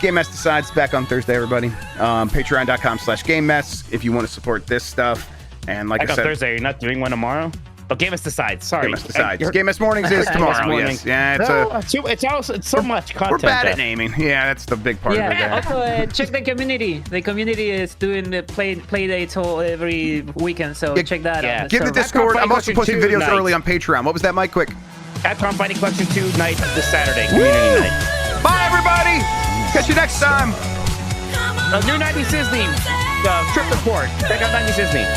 Game Mess Decides back on Thursday, everybody. Patreon.com/Game Mess if you want to support this stuff. And like I said, on Thursday, you're not doing one tomorrow. Oh, Game Mess Decides. Sorry. Game Mess Decides. Game Mess Mornings is tomorrow. Yes. Yeah. It's so much content. We're bad at naming. Yeah, that's the big part of it. Also, check the community. The community is doing the play dates every weekend, so check that out. Give the Discord. I'm also posting videos early on Patreon. What was that, Mike? Quick. Capcom Fighting Collection 2 night this Saturday. Community night. Bye, everybody. Catch you next time. New 90s Disney. Trip report. Check out 90s Disney.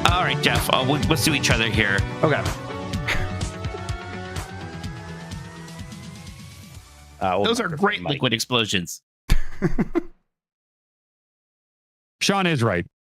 All right, Jeff. Let's do each other here. Okay. Those are great liquid explosions. Sean is right.